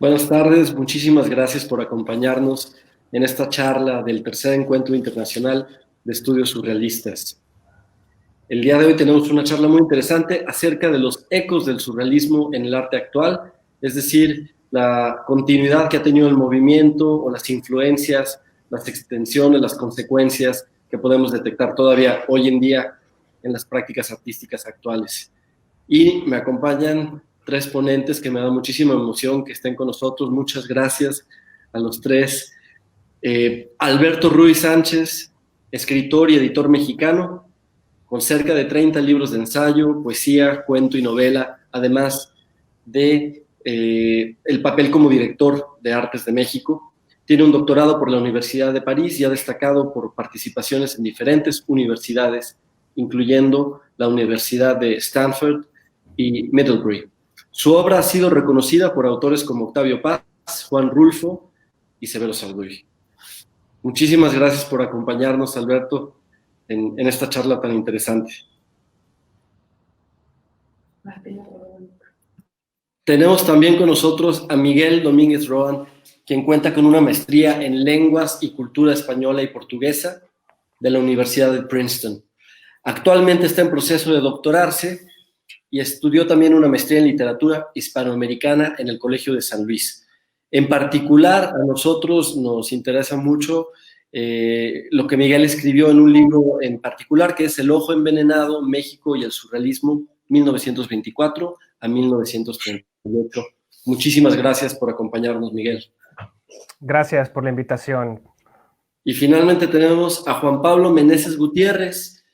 Buenas tardes, muchísimas gracias por acompañarnos en esta charla del tercer encuentro internacional de estudios surrealistas. El día de hoy tenemos una charla muy interesante acerca de los ecos del surrealismo en el arte actual, es decir, la continuidad que ha tenido el movimiento o las influencias, las extensiones, las consecuencias que podemos detectar todavía hoy en día en las prácticas artísticas actuales. Y me acompañan tres ponentes que me da muchísima emoción que estén con nosotros. Muchas gracias a los tres. Alberto Ruiz Sánchez, escritor y editor mexicano, con cerca de 30 libros de ensayo, poesía, cuento y novela, además de el papel como director de Artes de México. Tiene un doctorado por la Universidad de París y ha destacado por participaciones en diferentes universidades, incluyendo la Universidad de Stanford y Middlebury. Su obra ha sido reconocida por autores como Octavio Paz, Juan Rulfo y Severo Sarduy. Muchísimas gracias por acompañarnos, Alberto, en esta charla tan interesante. Tenemos también con nosotros a Miguel Domínguez Roan, quien cuenta con una maestría en lenguas y cultura española y portuguesa de la Universidad de Princeton. Actualmente está en proceso de doctorarse y estudió también una maestría en literatura hispanoamericana en el Colegio de San Luis. En particular, a nosotros nos interesa mucho lo que Miguel escribió en un libro en particular, que es El Ojo Envenenado, México y el Surrealismo, 1924 a 1938. Muchísimas gracias por acompañarnos, Miguel. Gracias por la invitación. Y finalmente tenemos a Juan Pablo Meneses Gutiérrez,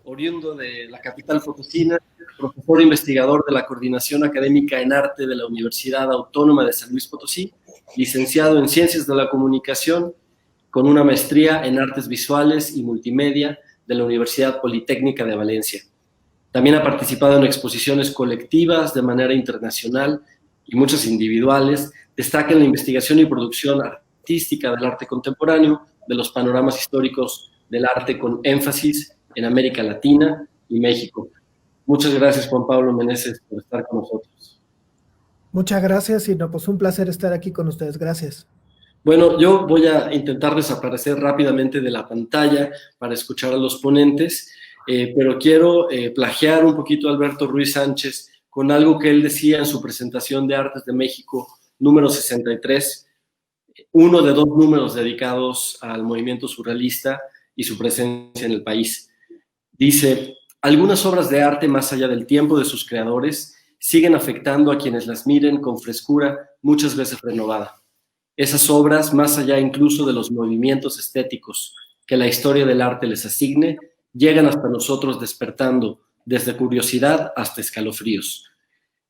oriundo de la capital potosina, profesor investigador de la Coordinación Académica en Arte de la Universidad Autónoma de San Luis Potosí, licenciado en Ciencias de la Comunicación, con una maestría en Artes Visuales y Multimedia de la Universidad Politécnica de Valencia. También ha participado en exposiciones colectivas de manera internacional y muchas individuales. Destaca en la investigación y producción artística del arte contemporáneo, de los panoramas históricos del arte con énfasis en América Latina y México. Muchas gracias, Juan Pablo Meneses, por estar con nosotros. Muchas gracias y no, pues un placer estar aquí con ustedes. Gracias. Bueno, yo voy a intentar desaparecer rápidamente de la pantalla para escuchar a los ponentes, pero quiero plagiar un poquito a Alberto Ruiz Sánchez con algo que él decía en su presentación de Artes de México número 63, uno de dos números dedicados al movimiento surrealista y su presencia en el país. Dice, algunas obras de arte más allá del tiempo de sus creadores siguen afectando a quienes las miren con frescura muchas veces renovada. Esas obras, más allá incluso de los movimientos estéticos que la historia del arte les asigne, llegan hasta nosotros despertando desde curiosidad hasta escalofríos,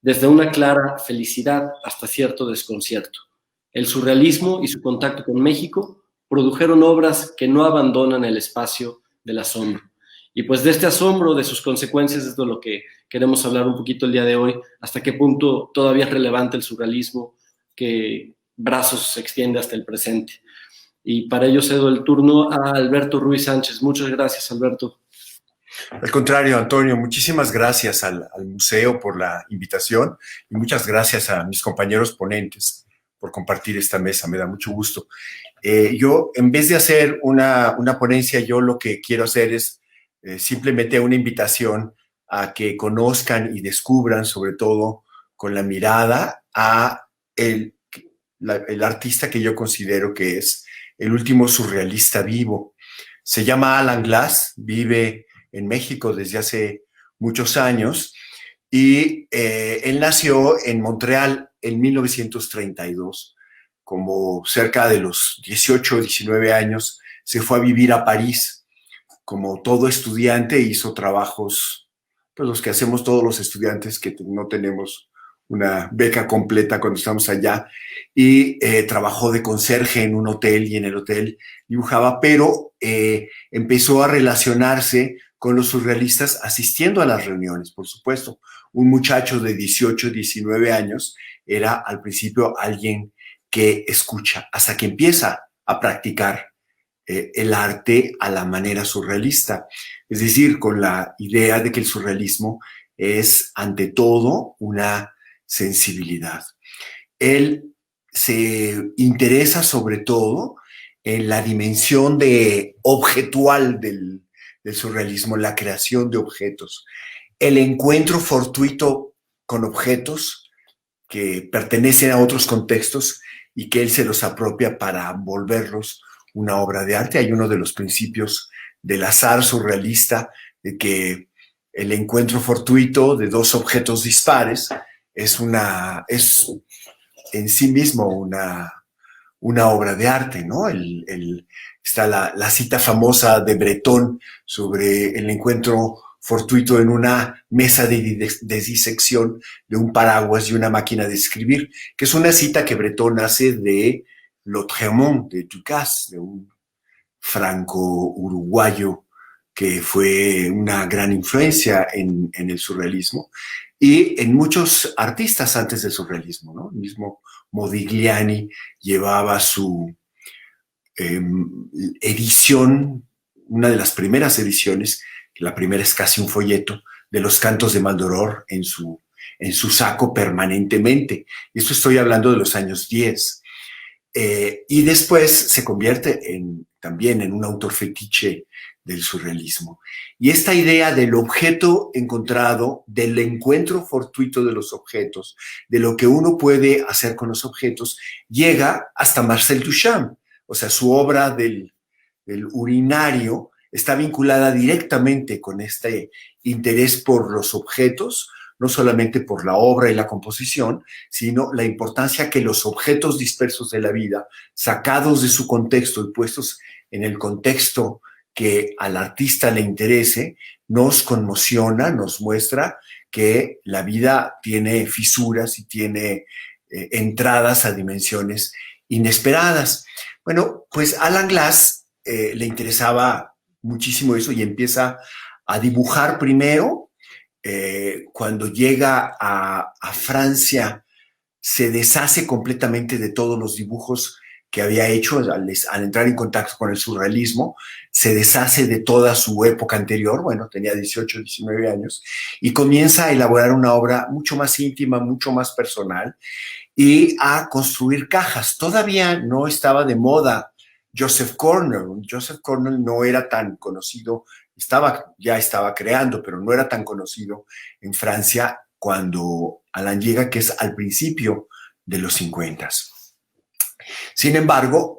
desde una clara felicidad hasta cierto desconcierto. El surrealismo y su contacto con México produjeron obras que no abandonan el espacio del asombro. Y pues de este asombro, de sus consecuencias, es de lo que queremos hablar un poquito el día de hoy, hasta qué punto todavía es relevante el surrealismo, que brazos se extiende hasta el presente. Y para ello cedo el turno a Alberto Ruiz Sánchez. Muchas gracias, Alberto. Al contrario, Antonio, muchísimas gracias al museo por la invitación y muchas gracias a mis compañeros ponentes por compartir esta mesa. Me da mucho gusto. Yo, en vez de hacer una ponencia, yo lo que quiero hacer es simplemente una invitación a que conozcan y descubran, sobre todo con la mirada, a el artista que yo considero que es el último surrealista vivo. Se llama Alan Glass, vive en México desde hace muchos años y él nació en Montreal en 1932. Como cerca de los 18 o 19 años se fue a vivir a París. Como todo estudiante hizo trabajos, pues los que hacemos todos los estudiantes que no tenemos una beca completa cuando estamos allá, y trabajó de conserje en un hotel y en el hotel dibujaba, pero empezó a relacionarse con los surrealistas asistiendo a las reuniones, por supuesto. Un muchacho de 18, 19 años era al principio alguien que escucha hasta que empieza a practicar el arte a la manera surrealista, es decir, con la idea de que el surrealismo es ante todo una sensibilidad. Él se interesa sobre todo en la dimensión objetual del surrealismo, la creación de objetos, el encuentro fortuito con objetos que pertenecen a otros contextos y que él se los apropia para volverlos una obra de arte. Hay uno de los principios del azar surrealista de que el encuentro fortuito de dos objetos dispares es en sí mismo una obra de arte, ¿no? Está la cita famosa de Breton sobre el encuentro fortuito en una mesa de disección de un paraguas y una máquina de escribir, que es una cita que Breton hace de Lautréamont, de Ducasse, de un franco-uruguayo que fue una gran influencia en el surrealismo y en muchos artistas antes del surrealismo, ¿no? El mismo Modigliani llevaba su edición, una de las primeras ediciones, la primera es casi un folleto, de los cantos de Maldoror en su saco permanentemente. Esto estoy hablando de los años 10. Y después se convierte también en un autor fetiche del surrealismo. Y esta idea del objeto encontrado, del encuentro fortuito de los objetos, de lo que uno puede hacer con los objetos, llega hasta Marcel Duchamp. O sea, su obra del urinario está vinculada directamente con este interés por los objetos, no solamente por la obra y la composición, sino la importancia que los objetos dispersos de la vida, sacados de su contexto y puestos en el contexto que al artista le interese, nos conmociona, nos muestra que la vida tiene fisuras y tiene entradas a dimensiones inesperadas. Bueno, pues a Alan Glass le interesaba muchísimo eso y empieza a dibujar primero. Cuando llega a Francia, se deshace completamente de todos los dibujos que había hecho al entrar en contacto con el surrealismo, se deshace de toda su época anterior, bueno, tenía 18, 19 años, y comienza a elaborar una obra mucho más íntima, mucho más personal, y a construir cajas. Todavía no estaba de moda Joseph Cornell. Joseph Cornell no era tan conocido, ya estaba creando, pero no era tan conocido en Francia cuando Alan llega, que es al principio de los 50. Sin embargo,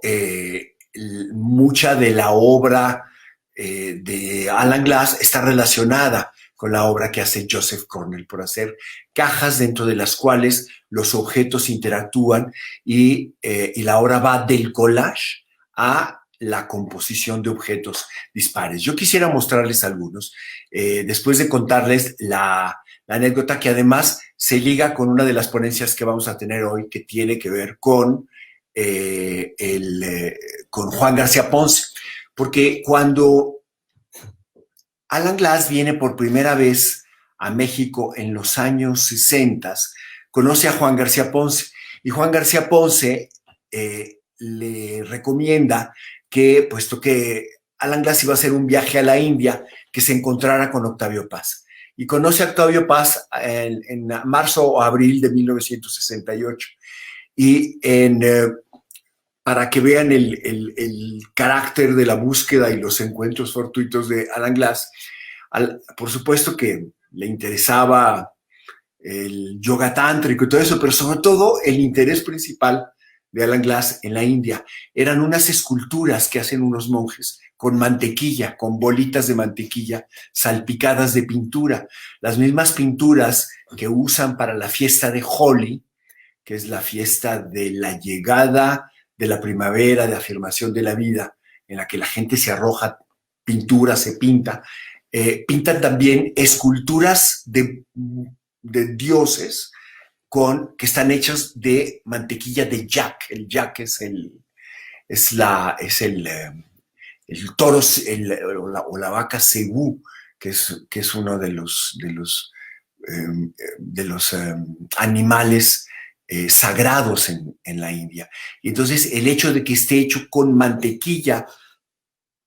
mucha de la obra de Alan Glass está relacionada con la obra que hace Joseph Cornell, por hacer cajas dentro de las cuales los objetos interactúan y la obra va del collage a la composición de objetos dispares. Yo quisiera mostrarles algunos, después de contarles la anécdota que además se liga con una de las ponencias que vamos a tener hoy, que tiene que ver con Juan García Ponce, porque cuando Alan Glass viene por primera vez a México en los años 60, conoce a Juan García Ponce, y Juan García Ponce le recomienda que, puesto que Alan Glass iba a hacer un viaje a la India, que se encontrara con Octavio Paz. Y conoce a Octavio Paz en marzo o abril de 1968. Y para que vean el carácter de la búsqueda y los encuentros fortuitos de Alan Glass, por supuesto que le interesaba el yoga tántrico y todo eso, pero sobre todo el interés principal de Alan Glass en la India eran unas esculturas que hacen unos monjes con mantequilla, con bolitas de mantequilla salpicadas de pintura, las mismas pinturas que usan para la fiesta de Holi, que es la fiesta de la llegada de la primavera, de afirmación de la vida, en la que la gente se arroja pintura, se pinta. Pintan también esculturas de dioses que están hechas de mantequilla de yak. El yak es el toro o la vaca cebú, que es uno de los animales sagrados en la India. Y entonces el hecho de que esté hecho con mantequilla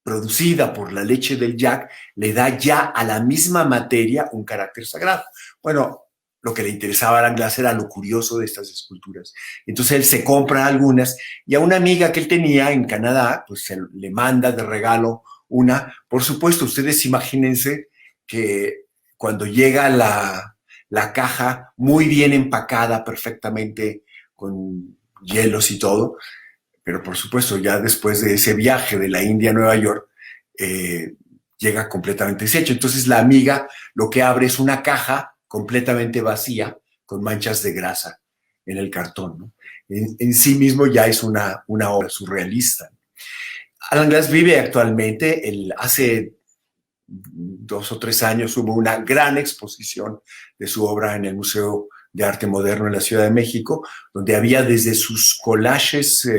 producida por la leche del yak le da ya a la misma materia un carácter sagrado. Bueno, lo que le interesaba a Alan Glass era lo curioso de estas esculturas. Entonces él se compra algunas y a una amiga que él tenía en Canadá, pues le manda de regalo una. Por supuesto, ustedes imagínense que cuando llega la caja muy bien empacada, perfectamente con hielos y todo, pero por supuesto ya después de ese viaje de la India a Nueva York, llega completamente deshecho. Entonces la amiga lo que abre es una caja completamente vacía con manchas de grasa en el cartón, ¿no? En sí mismo ya es una obra surrealista. Alan Glass vive actualmente, hace 2 o 3 años hubo una gran exposición de su obra en el Museo de Arte Moderno en la Ciudad de México, donde había desde sus collages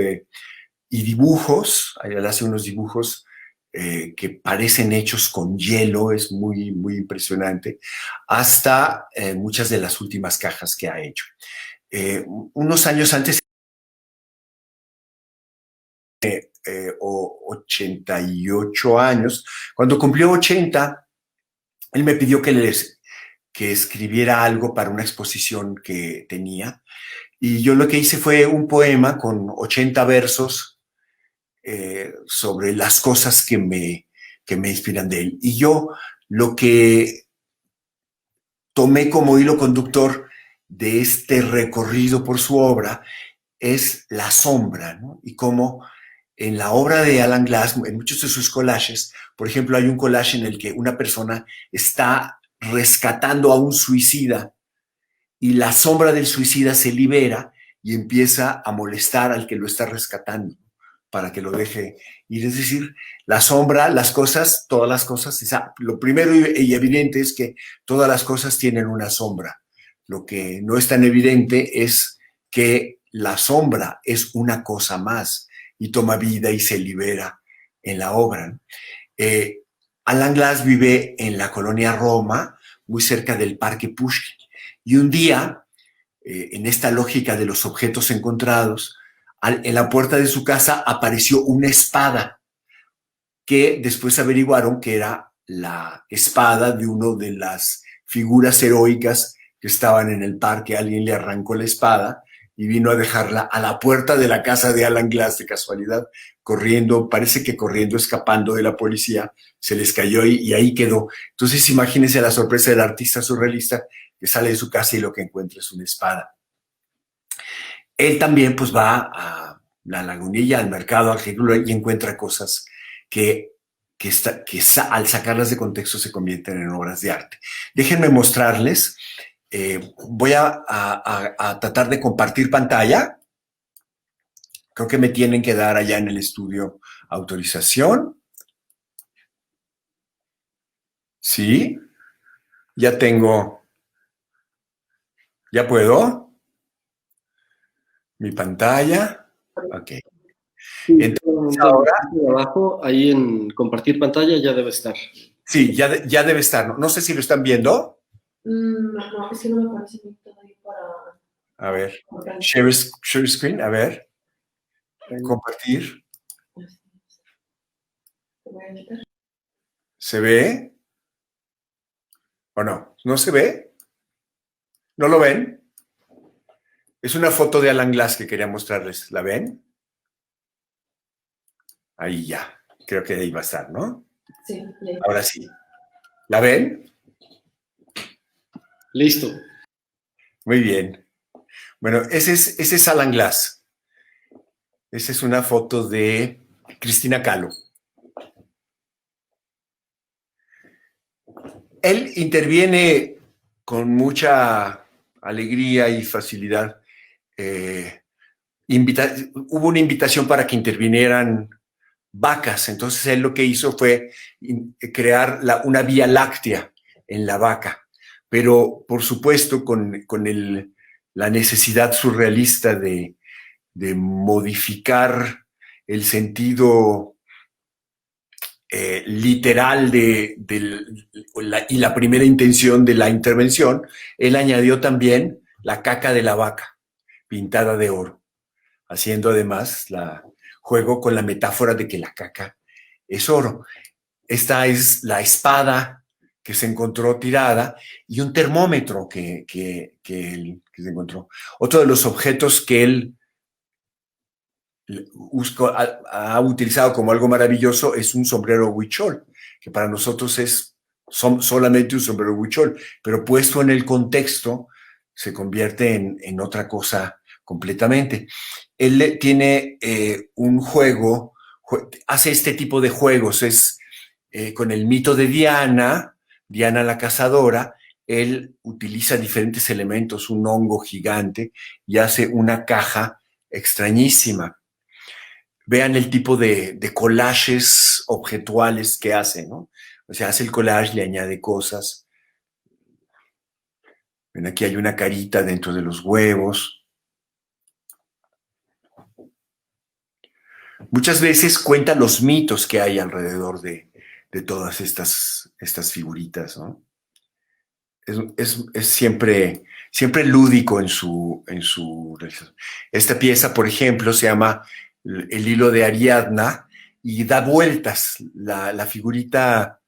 y dibujos, él hace unos dibujos que parecen hechos con hielo, es muy, muy impresionante, hasta muchas de las últimas cajas que ha hecho. Unos años antes, 88 años, cuando cumplió 80, él me pidió que escribiera algo para una exposición que tenía, y yo lo que hice fue un poema con 80 versos sobre las cosas que me inspiran de él. Y yo lo que tomé como hilo conductor de este recorrido por su obra es la sombra, ¿no? Y cómo en la obra de Alan Glass, en muchos de sus collages, por ejemplo, hay un collage en el que una persona está rescatando a un suicida y la sombra del suicida se libera y empieza a molestar al que lo está rescatando para que lo deje ir. Es decir, la sombra, las cosas, todas las cosas, lo primero y evidente es que todas las cosas tienen una sombra. Lo que no es tan evidente es que la sombra es una cosa más y toma vida y se libera en la obra. Alan Glass vive en la colonia Roma, muy cerca del Parque Pushkin. Y un día, en esta lógica de los objetos encontrados, en la puerta de su casa apareció una espada que después averiguaron que era la espada de una de las figuras heroicas que estaban en el parque. Alguien le arrancó la espada y vino a dejarla a la puerta de la casa de Alan Glass de casualidad, corriendo, parece que corriendo, escapando de la policía, se les cayó y ahí quedó. Entonces imagínense la sorpresa del artista surrealista que sale de su casa y lo que encuentra es una espada. Él también pues va a la Lagunilla, al mercado, al Gírolo, y encuentra cosas que al sacarlas de contexto se convierten en obras de arte. Déjenme mostrarles. Voy a tratar de compartir pantalla. Creo que me tienen que dar allá en el estudio autorización. Sí, ya tengo. ¿Ya puedo? Mi pantalla. Ok. Sí, Entonces ahora. Abajo, ahí en compartir pantalla ya debe estar. Sí, ya debe estar. No sé si lo están viendo. No, es que no me parece todavía para... A ver, share screen, a ver. Compartir. ¿Se ve? ¿O no? ¿No se ve? ¿No lo ven? Es una foto de Alan Glass que quería mostrarles. ¿La ven? Ahí ya. Creo que ahí va a estar, ¿no? Sí. Ahora sí. ¿La ven? Listo. Muy bien. Bueno, ese es Alan Glass. Esa es una foto de Cristina Kahlo. Él interviene con mucha alegría y facilidad. Hubo una invitación para que intervinieran vacas, entonces él lo que hizo fue crear una vía láctea en la vaca, pero por supuesto con la necesidad surrealista de modificar el sentido literal y la primera intención de la intervención. Él añadió también la caca de la vaca pintada de oro, haciendo además juego con la metáfora de que la caca es oro. Esta es la espada que se encontró tirada y un termómetro que se encontró. Otro de los objetos que él ha utilizado como algo maravilloso es un sombrero huichol, que para nosotros es solamente un sombrero huichol, pero puesto en el contexto se convierte en otra cosa completamente. Él tiene un juego, hace este tipo de juegos, es con el mito de Diana, Diana la cazadora. Él utiliza diferentes elementos, un hongo gigante, y hace una caja extrañísima. Vean el tipo de collages objetuales que hace, ¿no? O sea, hace el collage, le añade cosas. Ven, aquí hay una carita dentro de los huevos. Muchas veces cuenta los mitos que hay alrededor de todas estas figuritas, ¿no? Es siempre lúdico en su realización. Esta pieza, por ejemplo, se llama El hilo de Ariadna y da vueltas. La figurita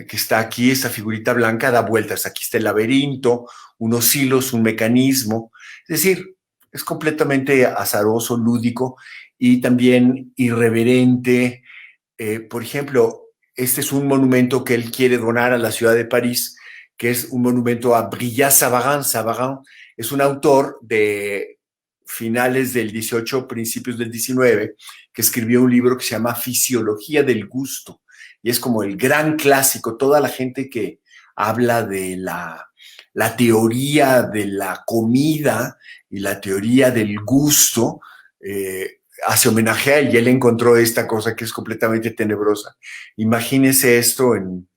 que está aquí, esta figurita blanca, da vueltas. Aquí está el laberinto, unos hilos, un mecanismo. Es decir, es completamente azaroso, lúdico y también irreverente. Por ejemplo, este es un monumento que él quiere donar a la ciudad de París, que es un monumento a Brillat-Savarin. Savarin es un autor de finales del 18, principios del 19, que escribió un libro que se llama Fisiología del Gusto, y es como el gran clásico. Toda la gente que habla de la teoría de la comida y la teoría del gusto, hace homenaje a él, y él encontró esta cosa que es completamente tenebrosa. Imagínense esto en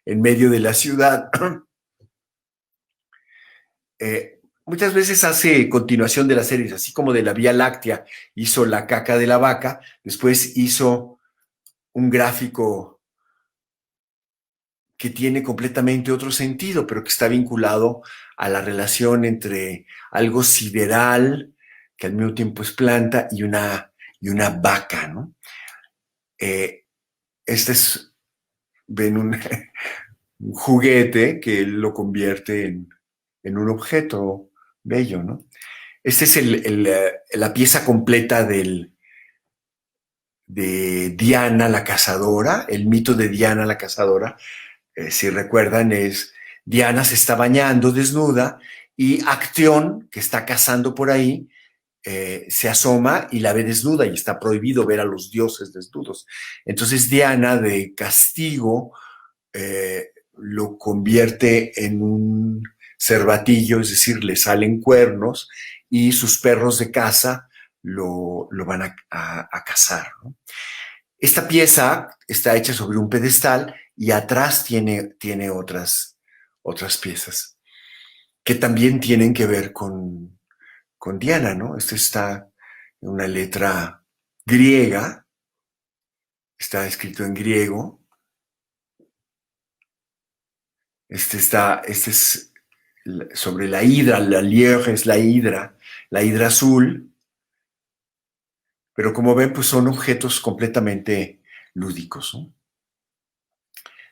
medio de la ciudad. Muchas veces hace continuación de las series, así como de la Vía Láctea hizo La caca de la vaca, después hizo un gráfico que tiene completamente otro sentido, pero que está vinculado a la relación entre algo sideral, que al mismo tiempo es planta, y una vaca, ¿no? Ven un juguete que él lo convierte en un objeto bello, ¿no? Esta es la pieza completa de Diana la cazadora, el mito de Diana la cazadora. Si recuerdan, es Diana se está bañando desnuda y Acteón, que está cazando por ahí, se asoma y la ve desnuda, y está prohibido ver a los dioses desnudos. Entonces Diana, de castigo, lo convierte en un cervatillo, es decir, le salen cuernos y sus perros de caza lo van a cazar, ¿no? Esta pieza está hecha sobre un pedestal y atrás tiene otras piezas que también tienen que ver con Diana, ¿no? Este está en una letra griega, está escrito en griego. Este es sobre la hidra, la lièvre es la hidra azul, pero como ven, pues son objetos completamente lúdicos, ¿no?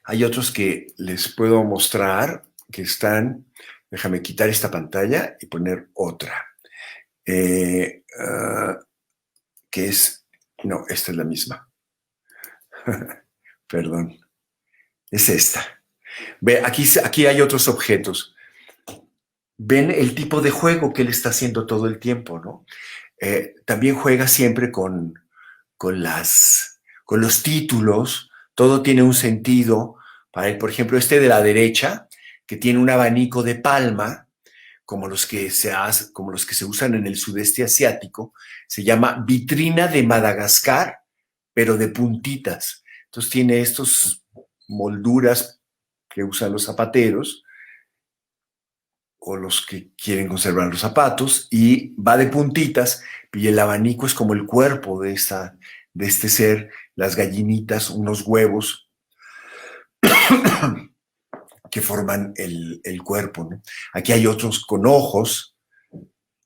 Hay otros que les puedo mostrar que están, déjame quitar esta pantalla y poner otra, que es, no, esta es la misma, perdón, es esta. Ve, aquí hay otros objetos. Ven el tipo de juego que él está haciendo todo el tiempo, ¿no? También juega siempre con los títulos. Todo tiene un sentido para él. Por ejemplo, este de la derecha, que tiene un abanico de palma, como los que se usan en el sudeste asiático, se llama vitrina de Madagascar, pero de puntitas. Entonces tiene estas molduras que usan los zapateros o los que quieren conservar los zapatos, y va de puntitas, y el abanico es como el cuerpo de este ser, las gallinitas, unos huevos que forman el cuerpo, ¿no? Aquí hay otros con ojos,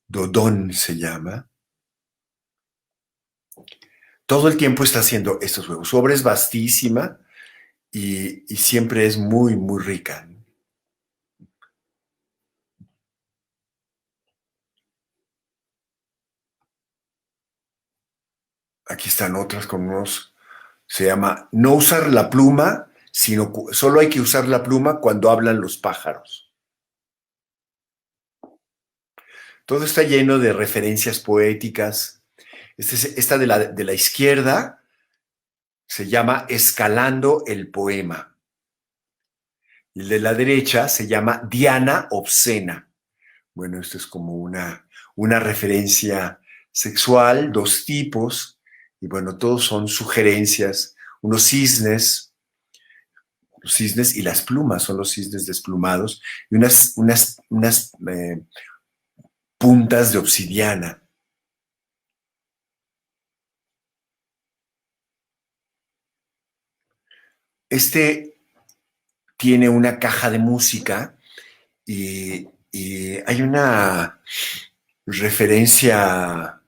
Dodón se llama. Todo el tiempo está haciendo estos huevos. Su obra es vastísima y siempre es muy, muy rica. Aquí están otras con unos, se llama No usar la pluma, sino solo hay que usar la pluma cuando hablan los pájaros. Todo está lleno de referencias poéticas. Esta de la izquierda se llama Escalando el poema. El de la derecha se llama Diana Obscena. Bueno, esto es como una referencia sexual, dos tipos, y bueno, todos son sugerencias, unos cisnes, los cisnes y las plumas son los cisnes desplumados, y unas puntas de obsidiana. Este tiene una caja de música y hay una referencia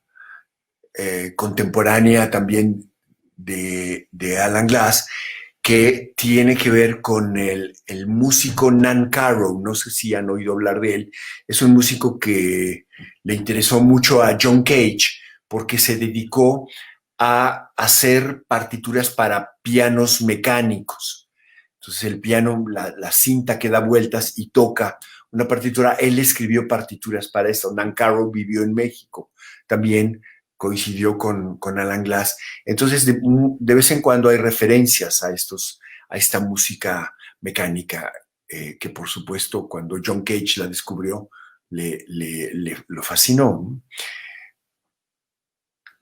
contemporánea también de Alan Glass que tiene que ver con el músico Nan Caro. No sé si han oído hablar de él. Es un músico que le interesó mucho a John Cage porque se dedicó a hacer partituras para pianos mecánicos. Entonces el piano, la cinta que da vueltas y toca una partitura. Él escribió partituras para eso. Nan Caro vivió en México. También coincidió con Alan Glass. Entonces, de vez en cuando hay referencias a esta música mecánica, que por supuesto, cuando John Cage la descubrió, lo fascinó.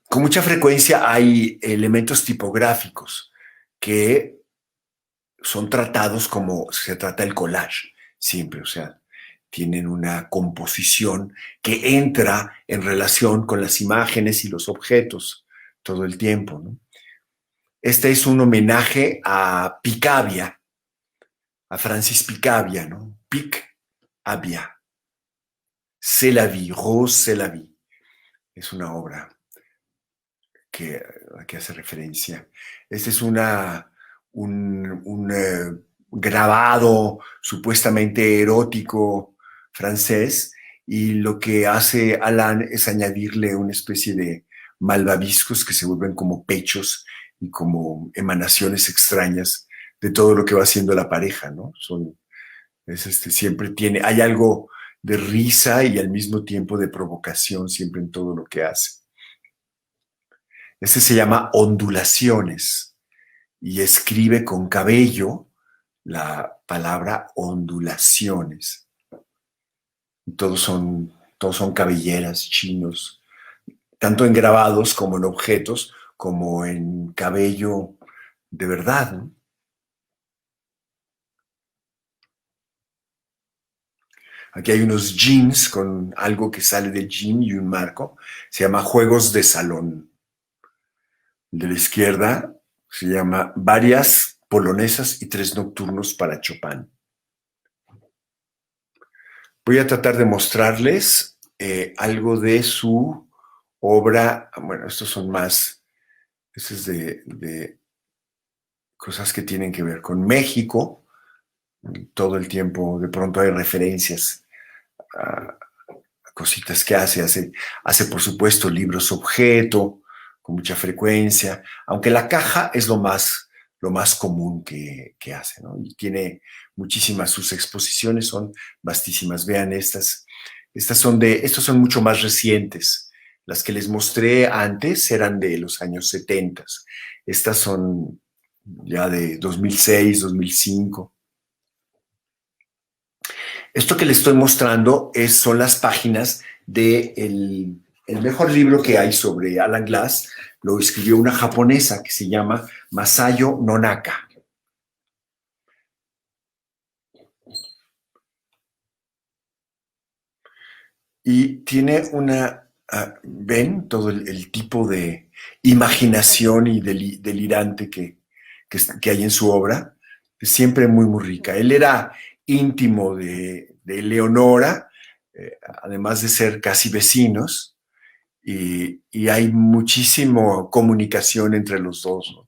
Con mucha frecuencia hay elementos tipográficos que son tratados como se trata el collage, siempre, o sea, tienen una composición que entra en relación con las imágenes y los objetos todo el tiempo, ¿no? Este es un homenaje a Picabia, a Francis Picabia, ¿no? Picabia. C'est la vie, Rose, c'est la vie. Es una obra a que hace referencia. Este es un grabado supuestamente erótico francés, y lo que hace Alan es añadirle una especie de malvaviscos que se vuelven como pechos y como emanaciones extrañas de todo lo que va haciendo la pareja, ¿no? Siempre hay algo de risa y al mismo tiempo de provocación siempre en todo lo que hace. Este se llama Ondulaciones y escribe con cabello la palabra ondulaciones. Todos son cabelleras chinos, tanto en grabados como en objetos, como en cabello de verdad, ¿no? Aquí hay unos jeans con algo que sale del jean y un marco. Se llama Juegos de Salón. El de la izquierda se llama Varias polonesas y 3 nocturnos para Chopin. Voy a tratar de mostrarles algo de su obra. Bueno, estos son más, esto es de cosas que tienen que ver con México. Todo el tiempo de pronto hay referencias a cositas que hace por supuesto libros objeto con mucha frecuencia, aunque la caja es lo más común que hace, ¿no? Y tiene muchísimas, sus exposiciones son vastísimas. Vean estos son mucho más recientes. Las que les mostré antes eran de los años 70. Estas son ya de 2006, 2005. Esto que les estoy mostrando son las páginas del mejor libro que hay sobre Alan Glass. Lo escribió una japonesa que se llama Masayo Nonaka. Y tiene ven todo el tipo de imaginación y delirante que hay en su obra. Es siempre muy, muy rica. Él era íntimo de Leonora, además de ser casi vecinos, y hay muchísima comunicación entre los dos, ¿no?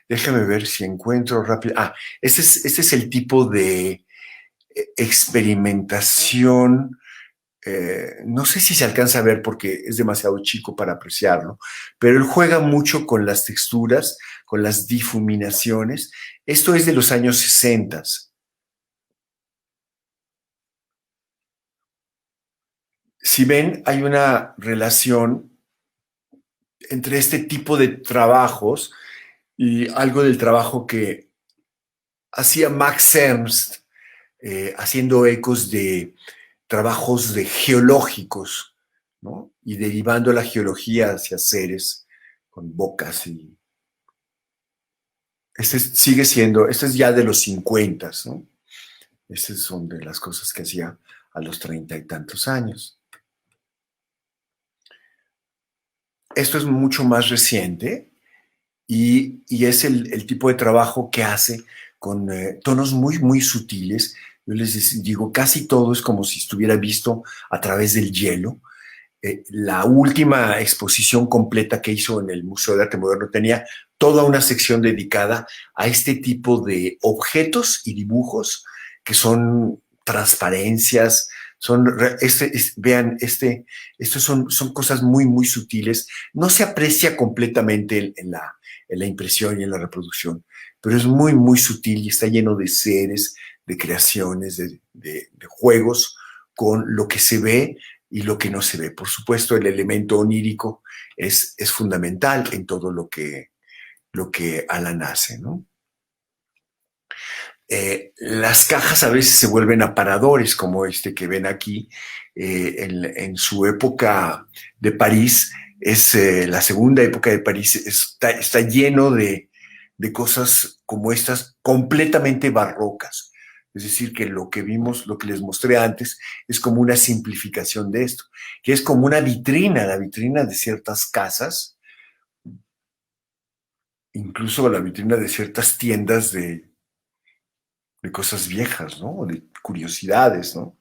Déjame ver si encuentro rápido. Este es el tipo de experimentación. No sé si se alcanza a ver porque es demasiado chico para apreciarlo, pero él juega mucho con las texturas, con las difuminaciones. Esto es de los años 60. Si ven, hay una relación entre este tipo de trabajos y algo del trabajo que hacía Max Ernst, haciendo ecos de trabajos geológicos, ¿no? Y derivando la geología hacia seres con bocas y... sigue siendo, este es ya de los 50, ¿no? Estas son de las cosas que hacía a los 30 y tantos años. Esto es mucho más reciente y es el tipo de trabajo que hace con tonos muy, muy sutiles. Yo les digo, casi todo es como si estuviera visto a través del hielo. La última exposición completa que hizo en el Museo de Arte Moderno tenía toda una sección dedicada a este tipo de objetos y dibujos que son transparencias, vean, estos son cosas muy, muy sutiles. No se aprecia completamente en la impresión y en la reproducción, pero es muy, muy sutil y está lleno de seres, de creaciones, de juegos con lo que se ve y lo que no se ve. Por supuesto, el elemento onírico es fundamental en todo lo que Alan hace, ¿no? Las cajas a veces se vuelven aparadores, como este que ven aquí. En su época de París, la segunda época de París, está lleno de cosas como estas, completamente barrocas. Es decir, que lo que vimos, lo que les mostré antes, es como una simplificación de esto, que es como una vitrina, la vitrina de ciertas casas, incluso la vitrina de ciertas tiendas de cosas viejas, ¿no? De curiosidades, ¿no?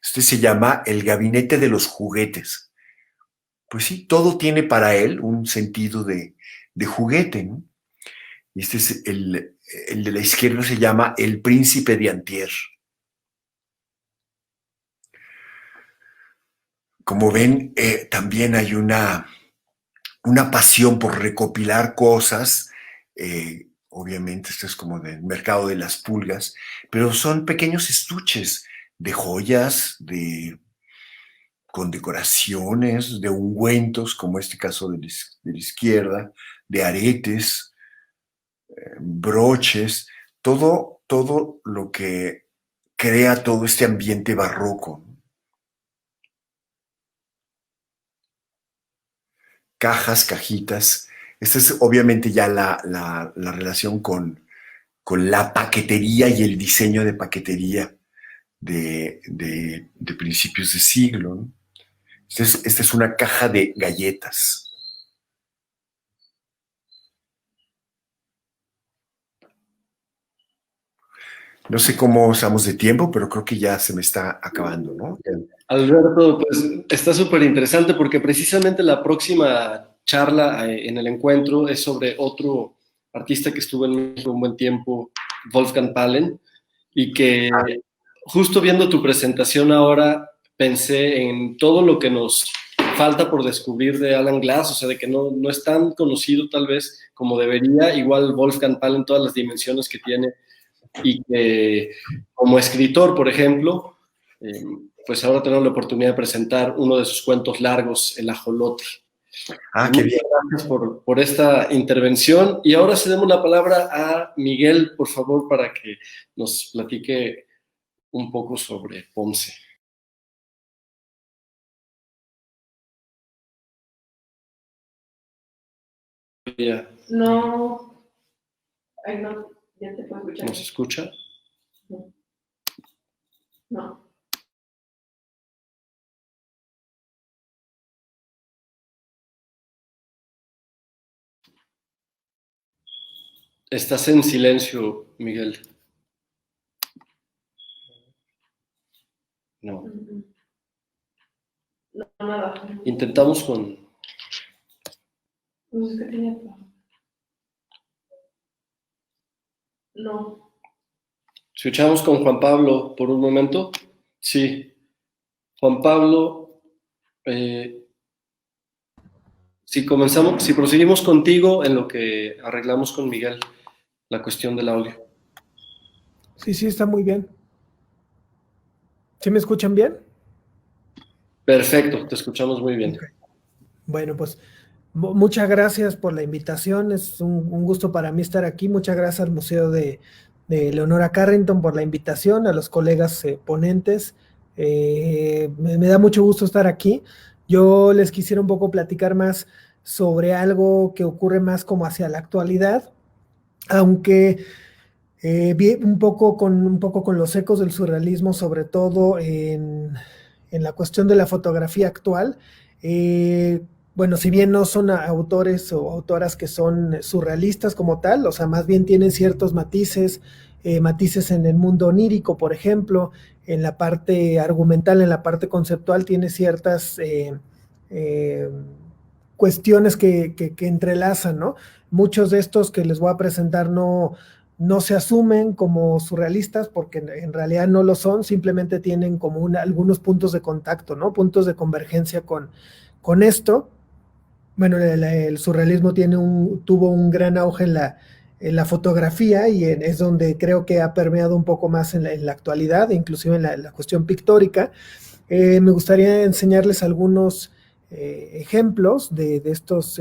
Este se llama el gabinete de los juguetes. Pues sí, todo tiene para él un sentido de juguete, ¿no? Y este es el de la izquierda, se llama El Príncipe de Antier. Como ven, también hay una pasión por recopilar cosas. Obviamente esto es como del mercado de las pulgas, pero son pequeños estuches de joyas, de condecoraciones, de ungüentos, como este caso de la izquierda, de aretes, broches, todo lo que crea todo este ambiente barroco. Cajas, cajitas. Esta es obviamente ya la relación con la paquetería y el diseño de paquetería de principios de siglo, ¿no? Esta es una caja de galletas. No sé cómo estamos de tiempo, pero creo que ya se me está acabando, ¿no? Alberto, pues está súper interesante porque precisamente la próxima charla en el encuentro es sobre otro artista que estuvo en México un buen tiempo, Wolfgang Palen, y que justo viendo tu presentación ahora pensé en todo lo que nos falta por descubrir de Alan Glass, o sea, de que no es tan conocido tal vez como debería, igual Wolfgang Palen, todas las dimensiones que tiene, y que como escritor, por ejemplo, pues ahora tenemos la oportunidad de presentar uno de sus cuentos largos, El Ajolote. Qué bien. Muchas gracias por esta intervención. Y ahora cedemos la palabra a Miguel, por favor, para que nos platique un poco sobre Pomce. No. Ay, no. Ya te puedo escuchar. ¿Nos escucha? No. Estás en silencio, Miguel. No. No, nada. Intentamos con... No sé qué tenía. No. Escuchamos con Juan Pablo por un momento. Sí. Juan Pablo, si proseguimos contigo en lo que arreglamos con Miguel, la cuestión del audio. Sí, está muy bien. ¿Sí me escuchan bien? Perfecto, te escuchamos muy bien. Okay. Bueno, pues muchas gracias por la invitación. Es un gusto para mí estar aquí. Muchas gracias al Museo de Leonora Carrington por la invitación, a los colegas ponentes. Me da mucho gusto estar aquí. Yo les quisiera un poco platicar más sobre algo que ocurre más como hacia la actualidad, aunque un poco con los ecos del surrealismo, sobre todo en la cuestión de la fotografía actual. Bueno, si bien no son autores o autoras que son surrealistas como tal, o sea, más bien tienen ciertos matices en el mundo onírico, por ejemplo, en la parte argumental, en la parte conceptual, tiene ciertas cuestiones que entrelazan, ¿no? Muchos de estos que les voy a presentar no se asumen como surrealistas porque en realidad no lo son, simplemente tienen como algunos puntos de contacto, ¿no? Puntos de convergencia con esto. Bueno, el surrealismo tuvo un gran auge en la fotografía y es donde creo que ha permeado un poco más en la actualidad, inclusive en la cuestión pictórica. Me gustaría enseñarles algunos ejemplos de estos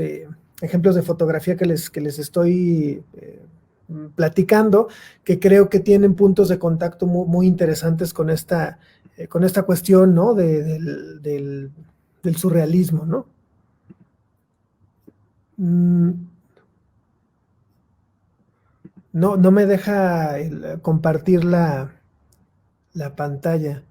ejemplos de fotografía que les estoy platicando, que creo que tienen puntos de contacto muy interesantes con esta cuestión, ¿no? del surrealismo, ¿no? No me deja compartir la pantalla.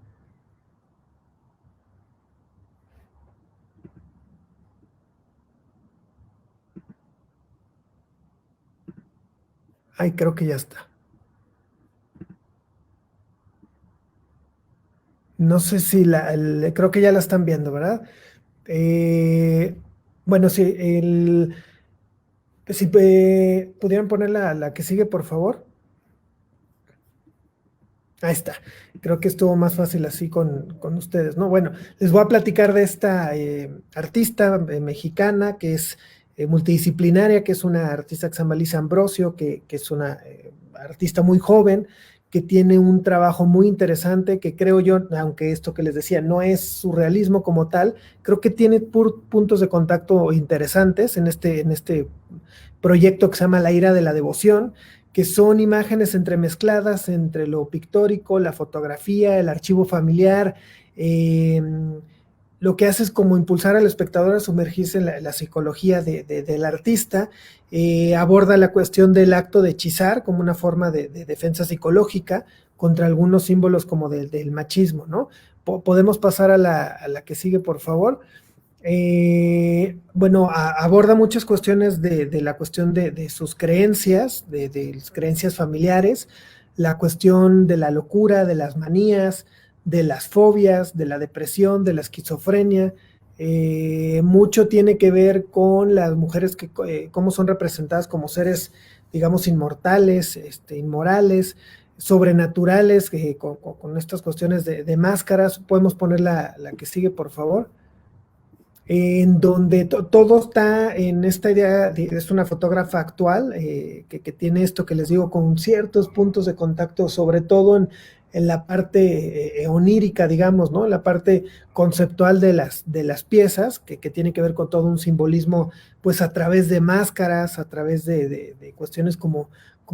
Ay, creo que ya está. No sé si creo que ya la están viendo, ¿verdad? Bueno, sí, si pudieran poner la que sigue, por favor. Ahí está. Creo que estuvo más fácil así con ustedes, ¿no? Bueno, les voy a platicar de esta artista mexicana que es multidisciplinaria, que es una artista que se llama Lisa Ambrosio, que es una artista muy joven, que tiene un trabajo muy interesante, que creo yo, aunque esto que les decía no es surrealismo como tal, creo que tiene puntos de contacto interesantes en este proyecto que se llama La ira de la devoción, que son imágenes entremezcladas entre lo pictórico, la fotografía, el archivo familiar. Lo que hace es como impulsar al espectador a sumergirse en la psicología del artista. Aborda la cuestión del acto de hechizar como una forma de defensa psicológica contra algunos símbolos como del machismo, ¿no? Podemos pasar a la que sigue, por favor. Bueno, aborda muchas cuestiones de la cuestión de sus creencias, de las creencias familiares, la cuestión de la locura, de las manías, de las fobias, de la depresión, de la esquizofrenia. Mucho tiene que ver con las mujeres cómo son representadas como seres, digamos, inmortales, inmorales, sobrenaturales, con estas cuestiones de máscaras. Podemos poner la que sigue, por favor. En donde todo está en esta idea, es una fotógrafa actual que tiene esto que les digo, con ciertos puntos de contacto, sobre todo en la parte onírica, digamos, ¿no? La parte conceptual de las piezas, que tiene que ver con todo un simbolismo, pues a través de máscaras, a través de cuestiones como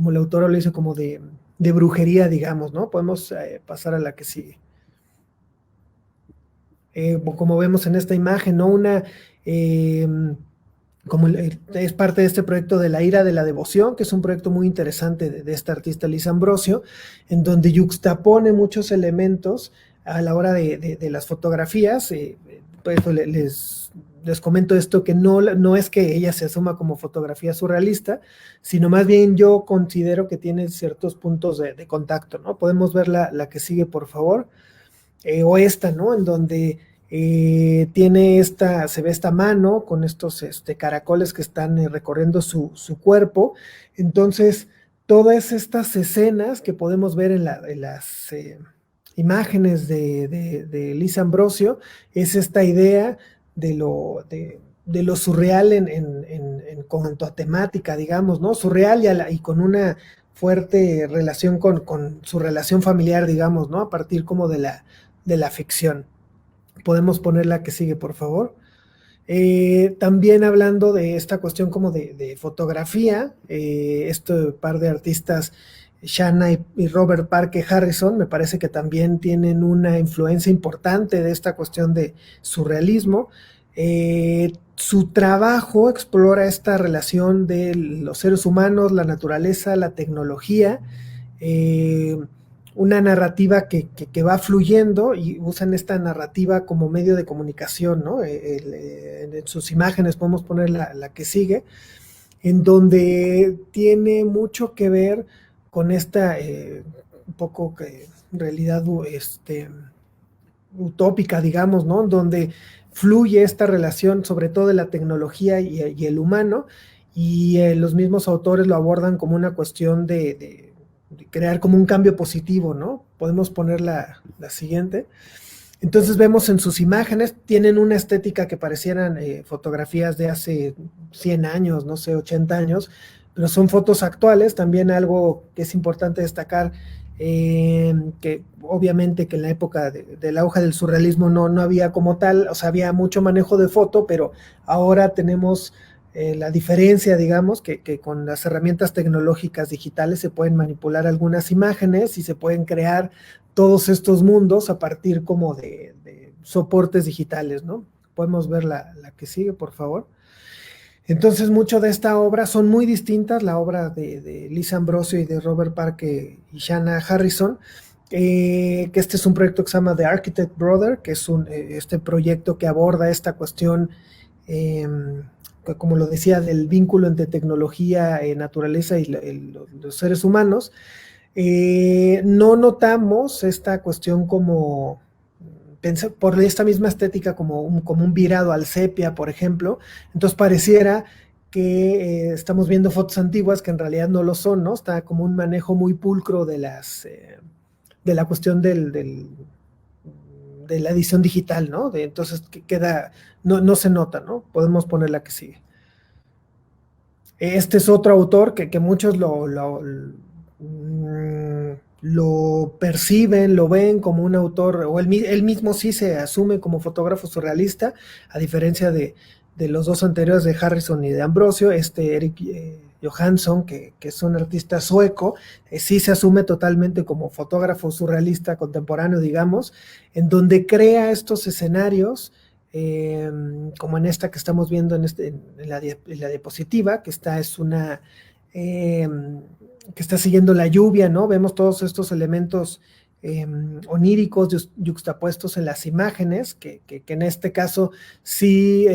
el autor lo dice, como de brujería, digamos, ¿no? Podemos pasar a la que sigue. Como vemos en esta imagen, ¿no? Es parte de este proyecto de La ira de la devoción, que es un proyecto muy interesante de esta artista Lisa Ambrosio, en donde yuxtapone muchos elementos a la hora de las fotografías. Pues les comento esto, que no es que ella se asuma como fotografía surrealista, sino más bien yo considero que tiene ciertos puntos de contacto, ¿no? Podemos ver la que sigue, por favor. O esta, ¿no? En donde tiene se ve esta mano con estos caracoles que están recorriendo su cuerpo. Entonces, todas estas escenas que podemos ver en las imágenes de Lisa Ambrosio, es esta idea de lo surreal en cuanto a temática, digamos, ¿no? Surreal y con una fuerte relación con su relación familiar, digamos, ¿no? A partir como de la ficción. Podemos poner la que sigue, por favor. También hablando de esta cuestión como de fotografía, este par de artistas, Shanna y Robert Parker Harrison, me parece que también tienen una influencia importante de esta cuestión de surrealismo. Su trabajo explora esta relación de los seres humanos, la naturaleza, la tecnología, una narrativa que va fluyendo, y usan esta narrativa como medio de comunicación, ¿no? En sus imágenes podemos poner la que sigue, en donde tiene mucho que ver con esta un poco realidad utópica, digamos, ¿no? Donde fluye esta relación sobre todo de la tecnología y el humano, y los mismos autores lo abordan como una cuestión de crear como un cambio positivo, ¿no? Podemos poner la siguiente. Entonces vemos en sus imágenes, tienen una estética que parecieran fotografías de hace 100 años, no sé, 80 años, pero son fotos actuales. También algo que es importante destacar, que obviamente que en la época del auge del surrealismo no había como tal, o sea, había mucho manejo de foto, pero ahora tenemos la diferencia, digamos, que con las herramientas tecnológicas digitales se pueden manipular algunas imágenes y se pueden crear todos estos mundos a partir como de soportes digitales, ¿no? Podemos ver la que sigue, por favor. Entonces, mucho de esta obra son muy distintas, la obra de Lisa Ambrosio y de Robert Parker y Shanna Harrison, que este es un proyecto que se llama The Architect Brother, que es este proyecto que aborda esta cuestión, como lo decía, del vínculo entre tecnología, naturaleza y los seres humanos. No notamos esta cuestión como, por esta misma estética, como un virado al sepia, por ejemplo. Entonces pareciera que estamos viendo fotos antiguas que en realidad no lo son, ¿no? Está como un manejo muy pulcro de la cuestión de la edición digital, ¿no? Entonces queda, no se nota, ¿no? Podemos poner la que sigue. Este es otro autor que muchos lo perciben, lo ven como un autor, o él mismo sí se asume como fotógrafo surrealista, a diferencia de los dos anteriores, de Harrison y de Ambrosio. Erik Johansson, que es un artista sueco, sí se asume totalmente como fotógrafo surrealista contemporáneo, digamos, en donde crea estos escenarios, como en esta que estamos viendo en la diapositiva, que es una que está siguiendo la lluvia, ¿no? Vemos todos estos elementos oníricos yuxtapuestos en las imágenes, que en este caso sí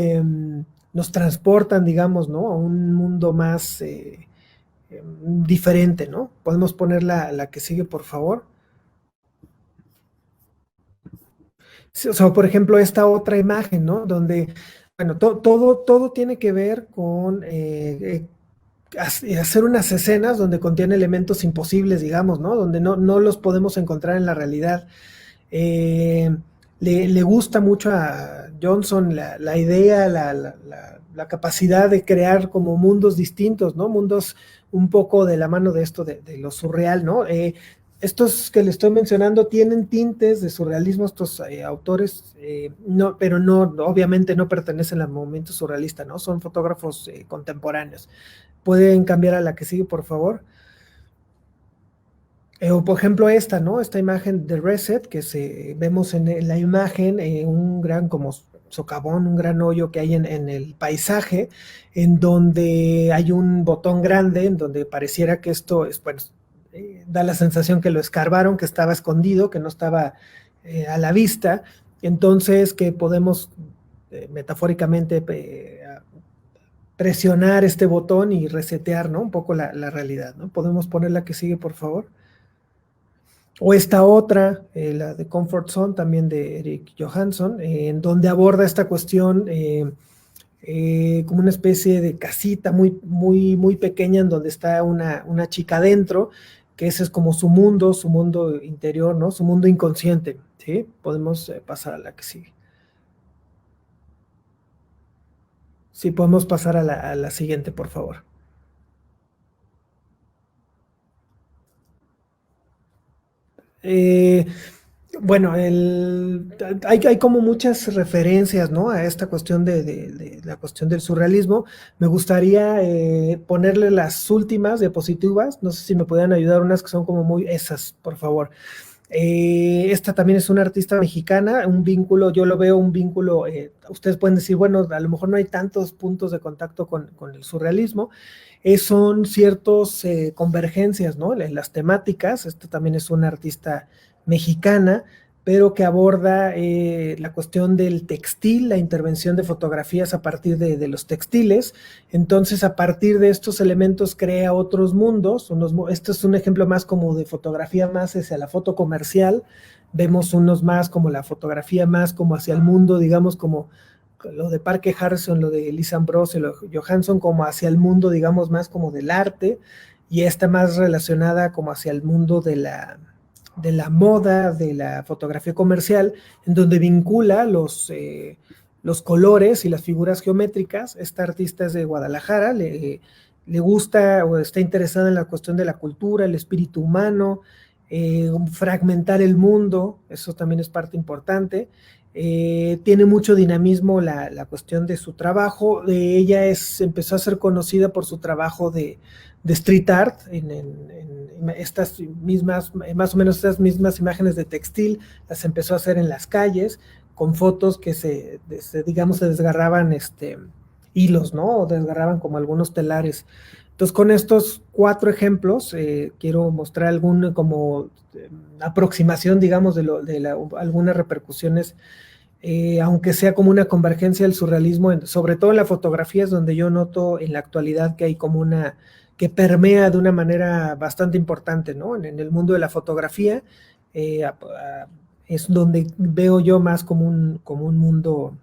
nos transportan, digamos, ¿no? A un mundo más diferente, ¿no? Podemos poner la que sigue, por favor. Sí, o sea, por ejemplo, esta otra imagen, ¿no? Donde, bueno, todo tiene que ver con hacer unas escenas donde contiene elementos imposibles, digamos, ¿no? Donde no los podemos encontrar en la realidad. Le gusta mucho a Johnson la idea, la capacidad de crear como mundos distintos, ¿no? Mundos un poco de la mano de esto de lo surreal, ¿no? Estos que le estoy mencionando tienen tintes de surrealismo, estos autores, pero obviamente no pertenecen al movimiento surrealista, ¿no? Son fotógrafos contemporáneos. Pueden cambiar a la que sigue, por favor. O por ejemplo esta, ¿no? Esta imagen de Reset, que vemos en la imagen un gran como socavón, un gran hoyo que hay en el paisaje, en donde hay un botón grande, en donde pareciera que esto es, bueno, da la sensación que lo escarbaron, que estaba escondido, que no estaba a la vista. Entonces que podemos metafóricamente presionar este botón y resetear, ¿no? Un poco la realidad, ¿no? Podemos poner la que sigue, por favor. O esta otra, la de Comfort Zone, también de Erik Johansson, en donde aborda esta cuestión como una especie de casita muy pequeña en donde está una chica adentro, que ese es como su mundo interior, ¿no? Su mundo inconsciente, ¿sí? Podemos pasar a la que sigue. Sí, podemos pasar a la siguiente, por favor. Bueno, hay como muchas referencias, ¿no? A esta cuestión de la cuestión del surrealismo. Me gustaría ponerle las últimas diapositivas. No sé si me pueden ayudar unas que son como muy esas, por favor. Esta también es una artista mexicana, un vínculo, yo lo veo un vínculo, ustedes pueden decir, bueno, a lo mejor no hay tantos puntos de contacto con el surrealismo, son ciertas convergencias, ¿no? En las temáticas. Esta también es una artista mexicana, pero que aborda la cuestión del textil, la intervención de fotografías a partir de los textiles. Entonces, a partir de estos elementos crea otros mundos. Este es un ejemplo más como de fotografía más hacia la foto comercial. Vemos unos más como la fotografía más como hacia el mundo, digamos, como lo de Parker Harrison, lo de Lisa Ambrose, lo de Johansson, como hacia el mundo, digamos, más como del arte, y esta más relacionada como hacia el mundo de la moda, de la fotografía comercial, en donde vincula los colores y las figuras geométricas. Esta artista es de Guadalajara, le gusta o está interesada en la cuestión de la cultura, el espíritu humano, fragmentar el mundo, eso también es parte importante. Tiene mucho dinamismo la cuestión de su trabajo. Ella empezó a ser conocida por su trabajo de street art, en estas mismas, más o menos estas mismas imágenes de textil, las empezó a hacer en las calles, con fotos que se desgarraban hilos, ¿no? O desgarraban como algunos telares. Entonces, con estos 4 ejemplos, quiero mostrar alguna como aproximación, digamos, de algunas repercusiones, aunque sea como una convergencia del surrealismo, sobre todo en la fotografía, es donde yo noto en la actualidad que hay como que permea de una manera bastante importante, ¿no? En el mundo de la fotografía, es donde veo yo más como un mundo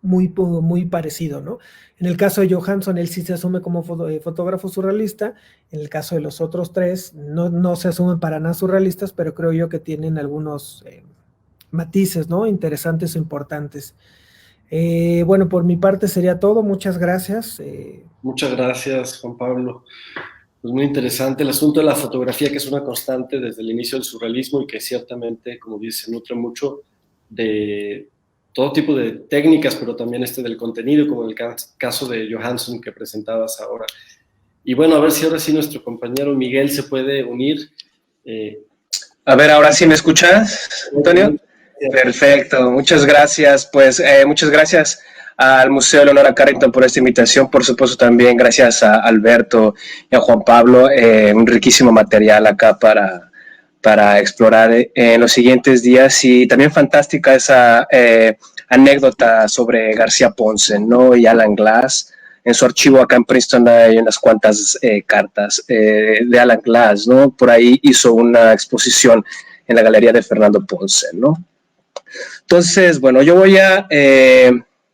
muy parecido, ¿no? En el caso de Johansson, él sí se asume como fotógrafo surrealista. En el caso de los otros 3, no se asumen para nada surrealistas, pero creo yo que tienen algunos matices, ¿no? Interesantes o importantes. Bueno, por mi parte sería todo. Muchas gracias. Muchas gracias, Juan Pablo. Pues muy interesante el asunto de la fotografía, que es una constante desde el inicio del surrealismo y que ciertamente, como dice, se nutre mucho de todo tipo de técnicas, pero también del contenido, como en el caso de Johansson que presentabas ahora. Y bueno, a ver si ahora sí nuestro compañero Miguel se puede unir. A ver, ¿ahora sí me escuchas, Antonio? Perfecto, muchas gracias. Pues muchas gracias al Museo Leonora Carrington por esta invitación. Por supuesto, también gracias a Alberto y a Juan Pablo. Un riquísimo material acá para explorar en los siguientes días, y también fantástica esa anécdota sobre García Ponce, ¿no? Y Alan Glass. En su archivo acá en Princeton hay unas cuantas cartas de Alan Glass, ¿no? Por ahí hizo una exposición en la galería de Fernando Ponce, ¿no? Entonces, bueno, yo voy a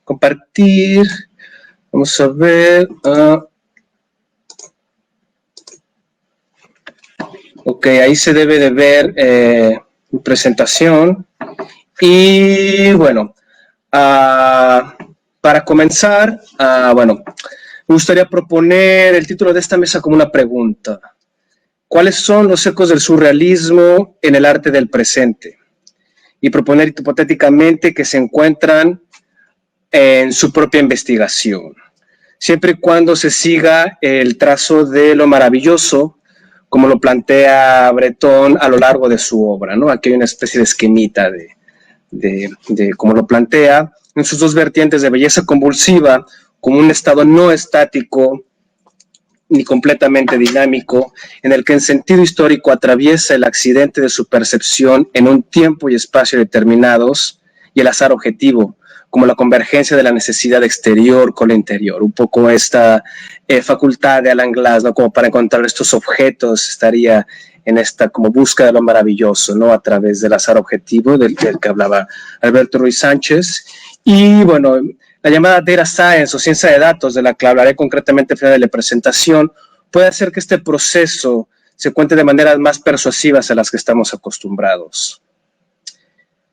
compartir, vamos a ver, ok, ahí se debe de ver mi presentación. Y bueno, para comenzar, bueno, me gustaría proponer el título de esta mesa como una pregunta. ¿Cuáles son los ecos del surrealismo en el arte del presente? Y proponer hipotéticamente que se encuentran en su propia investigación, siempre y cuando se siga el trazo de lo maravilloso, como lo plantea Breton a lo largo de su obra, ¿no? Aquí hay una especie de esquemita de cómo lo plantea, en sus 2 vertientes de belleza convulsiva, como un estado no estático ni completamente dinámico, en el que en sentido histórico atraviesa el accidente de su percepción en un tiempo y espacio determinados, y el azar objetivo, como la convergencia de la necesidad exterior con lo interior. Un poco esta facultad de Alan Glass, ¿no? Como para encontrar estos objetos, estaría en esta como búsqueda de lo maravilloso, ¿no? A través del azar objetivo del que hablaba Alberto Ruiz Sánchez. Y bueno, La llamada data science o ciencia de datos, de la que hablaré concretamente al final de la presentación, puede hacer que este proceso se cuente de maneras más persuasivas a las que estamos acostumbrados.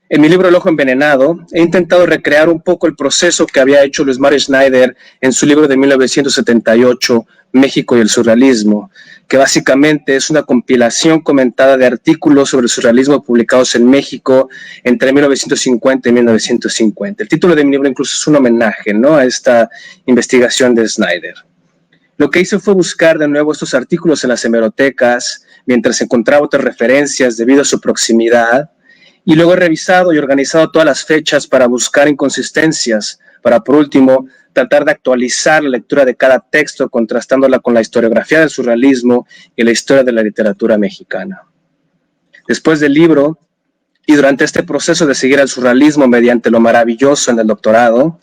En mi libro El ojo envenenado, he intentado recrear un poco el proceso que había hecho Luis Mario Schneider en su libro de 1978, México y el surrealismo, que básicamente es una compilación comentada de artículos sobre el surrealismo publicados en México entre 1950 y 1950. El título de mi libro incluso es un homenaje, ¿no?, a esta investigación de Schneider. Lo que hice fue buscar de nuevo estos artículos en las hemerotecas, mientras encontraba otras referencias debido a su proximidad, y luego he revisado y organizado todas las fechas para buscar inconsistencias, para por último tratar de actualizar la lectura de cada texto, contrastándola con la historiografía del surrealismo y la historia de la literatura mexicana. Después del libro, y durante este proceso de seguir al surrealismo mediante lo maravilloso en el doctorado,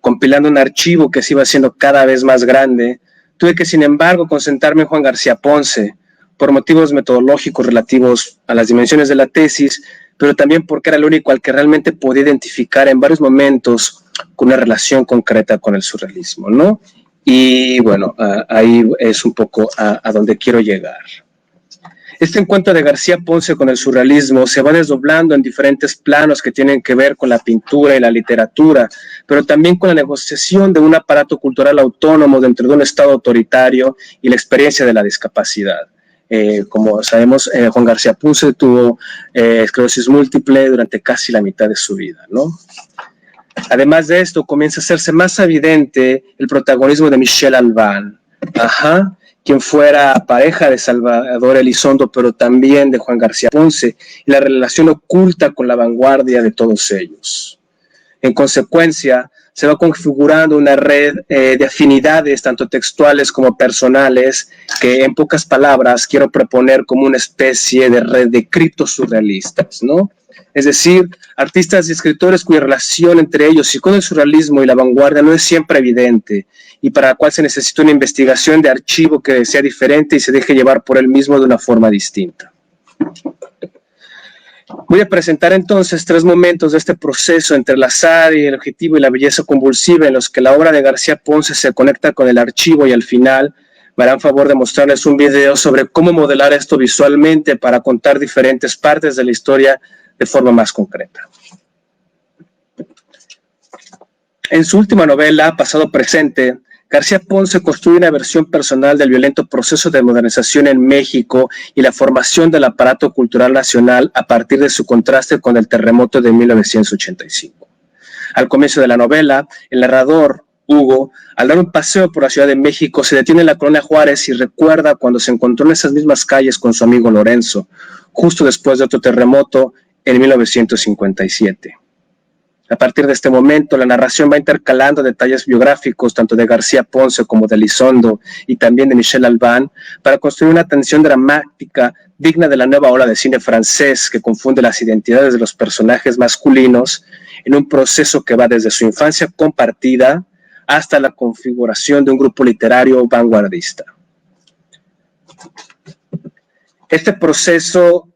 compilando un archivo que se iba haciendo cada vez más grande, tuve que, sin embargo, concentrarme en Juan García Ponce, por motivos metodológicos relativos a las dimensiones de la tesis, pero también porque era el único al que realmente podía identificar en varios momentos con una relación concreta con el surrealismo, ¿no? Y bueno, ahí es un poco a donde quiero llegar. Este encuentro de García Ponce con el surrealismo se va desdoblando en diferentes planos que tienen que ver con la pintura y la literatura, pero también con la negociación de un aparato cultural autónomo dentro de un Estado autoritario y la experiencia de la discapacidad. Como sabemos, Juan García Ponce tuvo esclerosis múltiple durante casi la mitad de su vida, ¿no? Además de esto, comienza a hacerse más evidente el protagonismo de Michel Albán, quien fuera pareja de Salvador Elizondo, pero también de Juan García Ponce, y la relación oculta con la vanguardia de todos ellos. En consecuencia, se va configurando una red de afinidades, tanto textuales como personales, que en pocas palabras quiero proponer como una especie de red de criptosurrealistas, ¿no? Es decir, artistas y escritores cuya relación entre ellos y con el surrealismo y la vanguardia no es siempre evidente, y para la cual se necesita una investigación de archivo que sea diferente y se deje llevar por él mismo de una forma distinta. Voy a presentar entonces 3 momentos de este proceso entre el azar y el objetivo y la belleza convulsiva en los que la obra de García Ponce se conecta con el archivo, y al final me harán favor de mostrarles un video sobre cómo modelar esto visualmente para contar diferentes partes de la historia de forma más concreta. En su última novela, Pasado Presente, García Ponce construye una versión personal del violento proceso de modernización en México y la formación del aparato cultural nacional a partir de su contraste con el terremoto de 1985. Al comienzo de la novela, el narrador, Hugo, al dar un paseo por la Ciudad de México, se detiene en la Colonia Juárez y recuerda cuando se encontró en esas mismas calles con su amigo Lorenzo, justo después de otro terremoto en 1957. A partir de este momento, la narración va intercalando detalles biográficos tanto de García Ponce como de Elizondo y también de Michel Albán para construir una tensión dramática digna de la nueva ola de cine francés que confunde las identidades de los personajes masculinos en un proceso que va desde su infancia compartida hasta la configuración de un grupo literario vanguardista. Este proceso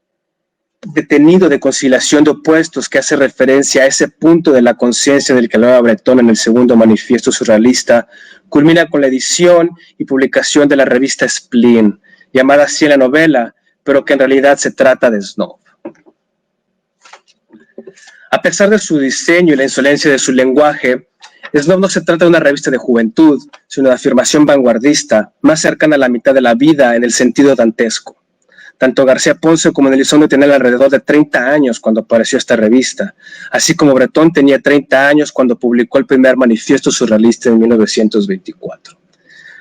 detenido de conciliación de opuestos que hace referencia a ese punto de la conciencia del que hablaba Breton en el segundo manifiesto surrealista, culmina con la edición y publicación de la revista Spleen, llamada así en la novela, pero que en realidad se trata de Snob. A pesar de su diseño y la insolencia de su lenguaje, Snob no se trata de una revista de juventud, sino de afirmación vanguardista, más cercana a la mitad de la vida en el sentido dantesco. Tanto García Ponce como Elizondo tenían alrededor de 30 años cuando apareció esta revista, así como Breton tenía 30 años cuando publicó el primer manifiesto surrealista en 1924.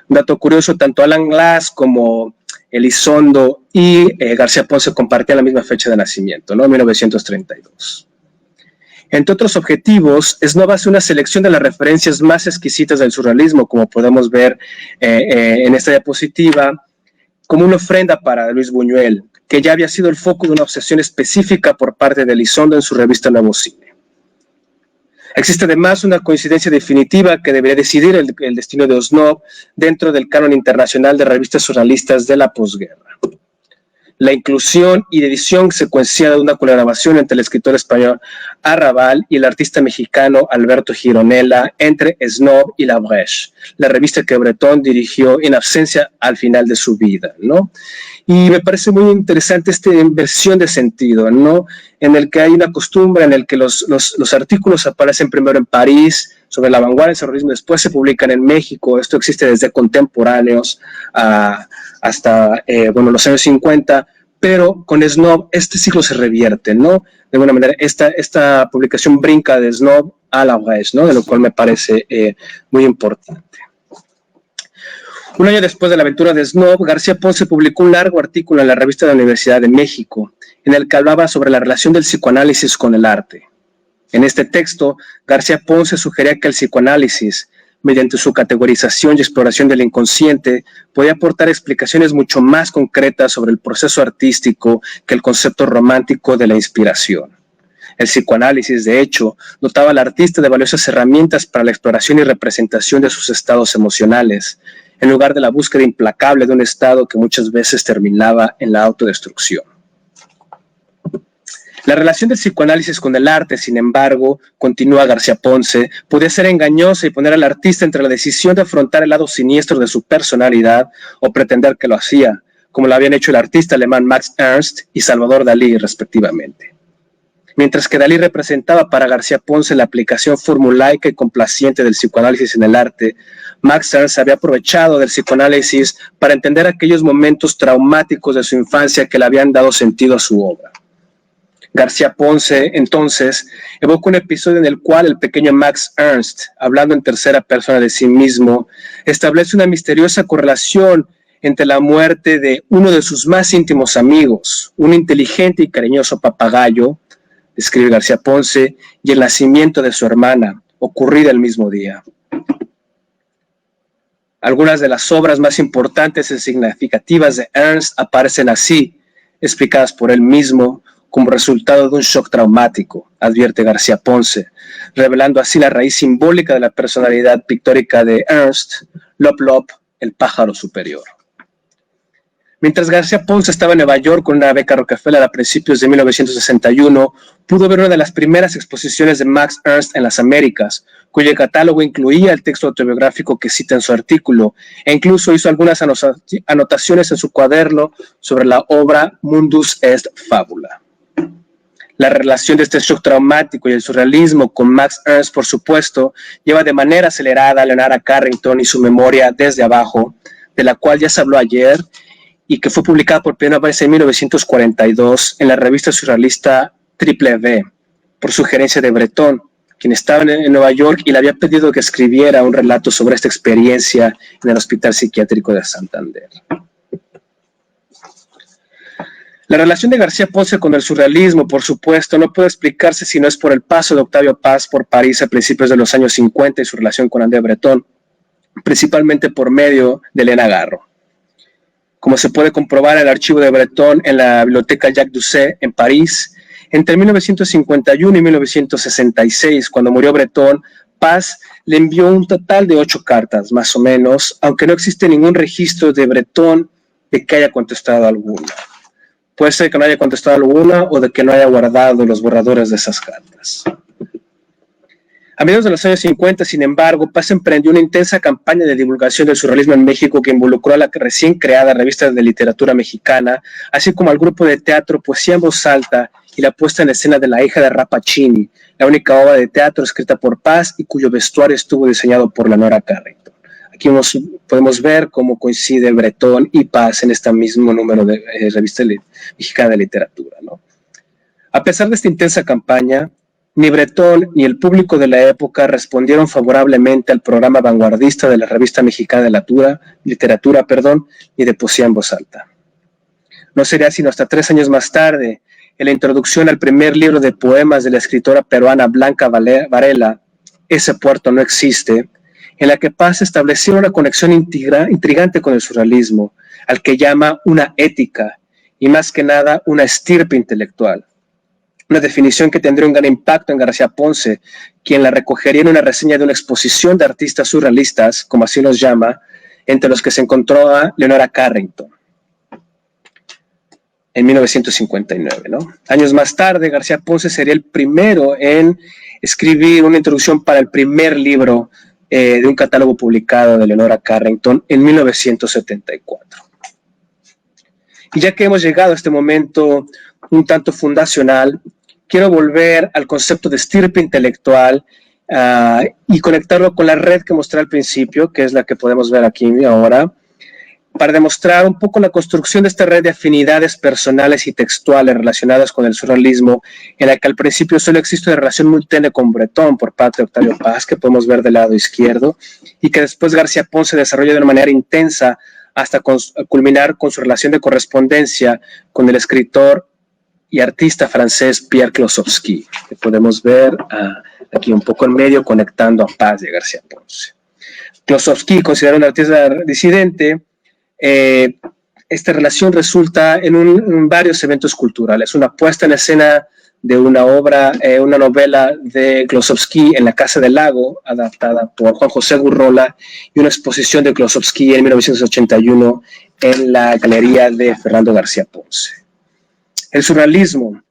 Un dato curioso, tanto Alan Glass como Elizondo y García Ponce compartían la misma fecha de nacimiento, ¿no? 1932. Entre otros objetivos, Snob hace una selección de las referencias más exquisitas del surrealismo, como podemos ver en esta diapositiva, como una ofrenda para Luis Buñuel, que ya había sido el foco de una obsesión específica por parte de Elizondo en su revista Nuevo Cine. Existe además una coincidencia definitiva que debería decidir el destino de Snob dentro del canon internacional de revistas surrealistas de la posguerra. la inclusión y edición secuenciada de una colaboración entre el escritor español Arrabal y el artista mexicano Alberto Gironella entre Snob y La Brèche, la revista que Breton dirigió en absencia al final de su vida, ¿no? Y me parece muy interesante esta inversión de sentido, ¿no? En el que hay una costumbre en el que los artículos aparecen primero en París sobre la vanguardia del terrorismo, después se publican en México. Esto existe desde contemporáneos hasta los años 50, pero con Snob este ciclo se revierte, ¿no? De alguna manera esta publicación brinca de Snob a La Brèche, ¿no? De lo cual me parece muy importante. Un año después de la aventura de Snob, García Ponce publicó un largo artículo en la revista de la Universidad de México, en el que hablaba sobre la relación del psicoanálisis con el arte. En este texto, García Ponce sugería que el psicoanálisis, mediante su categorización y exploración del inconsciente, podía aportar explicaciones mucho más concretas sobre el proceso artístico que el concepto romántico de la inspiración. El psicoanálisis, de hecho, dotaba al artista de valiosas herramientas para la exploración y representación de sus estados emocionales, en lugar de la búsqueda implacable de un estado que muchas veces terminaba en la autodestrucción. La relación del psicoanálisis con el arte, sin embargo, continúa García Ponce, podía ser engañosa y poner al artista entre la decisión de afrontar el lado siniestro de su personalidad o pretender que lo hacía, como lo habían hecho el artista alemán Max Ernst y Salvador Dalí, respectivamente. Mientras que Dalí representaba para García Ponce la aplicación formulaica y complaciente del psicoanálisis en el arte, Max Ernst había aprovechado del psicoanálisis para entender aquellos momentos traumáticos de su infancia que le habían dado sentido a su obra. García Ponce, entonces, evoca un episodio en el cual el pequeño Max Ernst, hablando en tercera persona de sí mismo, establece una misteriosa correlación entre la muerte de uno de sus más íntimos amigos, un inteligente y cariñoso papagayo, escribe García Ponce, y el nacimiento de su hermana, ocurrida el mismo día. Algunas de las obras más importantes y significativas de Ernst aparecen así, explicadas por él mismo, como resultado de un shock traumático, advierte García Ponce, revelando así la raíz simbólica de la personalidad pictórica de Ernst, Lop Lop, el pájaro superior. Mientras García Ponce estaba en Nueva York con una beca Rockefeller a principios de 1961, pudo ver una de las primeras exposiciones de Max Ernst en las Américas, cuyo catálogo incluía el texto autobiográfico que cita en su artículo, e incluso hizo algunas anotaciones en su cuaderno sobre la obra Mundus est Fabula. La relación de este shock traumático y el surrealismo con Max Ernst, por supuesto, lleva de manera acelerada a Leonora Carrington y su memoria Desde Abajo, de la cual ya se habló ayer, y que fue publicada por primera vez en 1942 en la revista surrealista Triple V, por sugerencia de Breton, quien estaba en Nueva York y le había pedido que escribiera un relato sobre esta experiencia en el Hospital Psiquiátrico de Santander. La relación de García Ponce con el surrealismo, por supuesto, no puede explicarse si no es por el paso de Octavio Paz por París a principios de los años 50 y su relación con André Breton, principalmente por medio de Elena Garro. Como se puede comprobar en el archivo de Breton en la biblioteca Jacques Doucet en París, entre 1951 y 1966, cuando murió Breton, Paz le envió un total de 8 cartas, más o menos, aunque no existe ningún registro de Breton de que haya contestado alguna. Puede ser que no haya contestado alguna o de que no haya guardado los borradores de esas cartas. A mediados de los años 50, sin embargo, Paz emprendió una intensa campaña de divulgación del surrealismo en México que involucró a la recién creada revista de literatura mexicana, así como al grupo de teatro Poesía en Voz Alta y la puesta en escena de La hija de Rappaccini, la única obra de teatro escrita por Paz y cuyo vestuario estuvo diseñado por Leonora Carrington. Aquí podemos ver cómo coincide Breton y Paz en este mismo número de revista mexicana de literatura, ¿no? A pesar de esta intensa campaña, ni Breton ni el público de la época respondieron favorablemente al programa vanguardista de la revista mexicana de literatura, ni de Poesía en Voz Alta. No sería sino hasta 3 años más tarde, en la introducción al primer libro de poemas de la escritora peruana Blanca Varela, Ese puerto no existe, en la que Paz estableció una conexión intrigante con el surrealismo, al que llama una ética y más que nada una estirpe intelectual. Una definición que tendría un gran impacto en García Ponce, quien la recogería en una reseña de una exposición de artistas surrealistas, como así los llama, entre los que se encontró a Leonora Carrington. en 1959, ¿no? Años más tarde, García Ponce sería el primero en escribir una introducción para el primer libro de un catálogo publicado de Leonora Carrington en 1974. Y ya que hemos llegado a este momento un tanto fundacional, quiero volver al concepto de estirpe intelectual y conectarlo con la red que mostré al principio, que es la que podemos ver aquí ahora, para demostrar un poco la construcción de esta red de afinidades personales y textuales relacionadas con el surrealismo, en la que al principio solo existe una relación muy tenue con Breton por parte de Octavio Paz, que podemos ver del lado izquierdo, y que después García Ponce desarrolla de una manera intensa hasta culminar con su relación de correspondencia con el escritor y artista francés Pierre Klossowski, que podemos ver aquí un poco en medio conectando a Paz de García Ponce. Klossowski, considerado un artista disidente, esta relación resulta en varios eventos culturales, una puesta en escena de una obra, una novela de Klossowski en la Casa del Lago, adaptada por Juan José Gurrola, y una exposición de Klossowski en 1981 en la Galería de Fernando García Ponce. El surrealismo,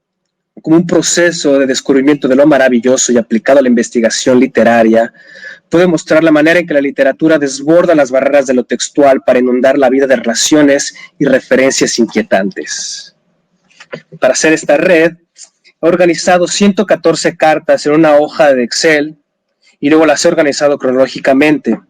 como un proceso de descubrimiento de lo maravilloso y aplicado a la investigación literaria, puede mostrar la manera en que la literatura desborda las barreras de lo textual para inundar la vida de relaciones y referencias inquietantes. Para hacer esta red, he organizado 114 cartas en una hoja de Excel y luego las he organizado cronológicamente.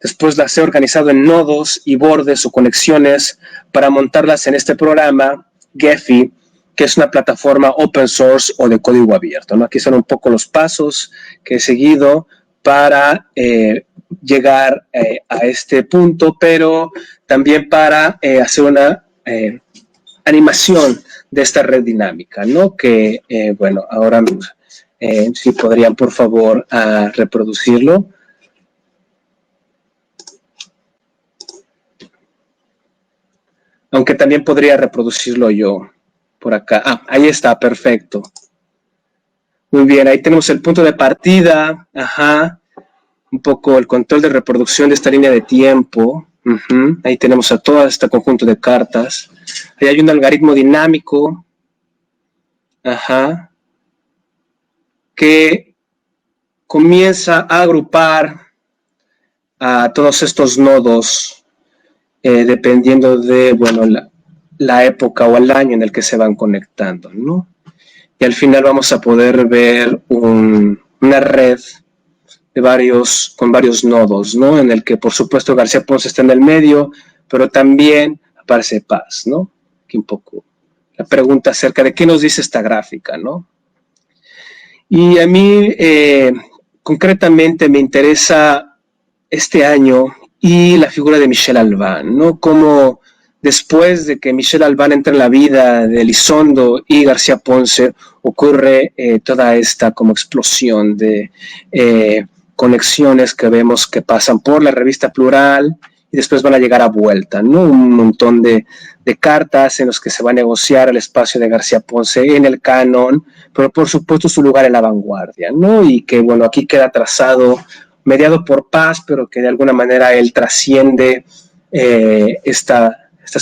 Después las he organizado en nodos y bordes o conexiones para montarlas en este programa, Gephi, que es una plataforma open source o de código abierto, ¿no? Aquí son un poco los pasos que he seguido para llegar a este punto, pero también para hacer una animación de esta red dinámica, ¿no? Que, bueno, ahora si podrían, por favor, reproducirlo. Aunque también podría reproducirlo yo por acá. Ahí está, perfecto. Muy bien, ahí tenemos el punto de partida, un poco el control de reproducción de esta línea de tiempo. Ahí tenemos a todo este conjunto de cartas. Ahí hay un algoritmo dinámico, que comienza a agrupar a todos estos nodos, dependiendo de, bueno, la época o el año en el que se van conectando, ¿no? Y al final vamos a poder ver una red de con varios nodos, ¿no? En el que, por supuesto, García Ponce está en el medio, pero también aparece Paz, ¿no? Aquí un poco la pregunta acerca de qué nos dice esta gráfica, ¿no? Y a mí, concretamente, me interesa este año y la figura de Michel Alban, ¿no? Como después de que Michel Alban entra en la vida de Elizondo y García Ponce, ocurre toda esta como explosión de conexiones que vemos que pasan por la revista Plural y después van a llegar a Vuelta, ¿no? Un montón de cartas en los que se va a negociar el espacio de García Ponce en el canon, pero por supuesto su lugar en la vanguardia, ¿no? Y que, bueno, aquí queda trazado, mediado por Paz, pero que de alguna manera él trasciende estas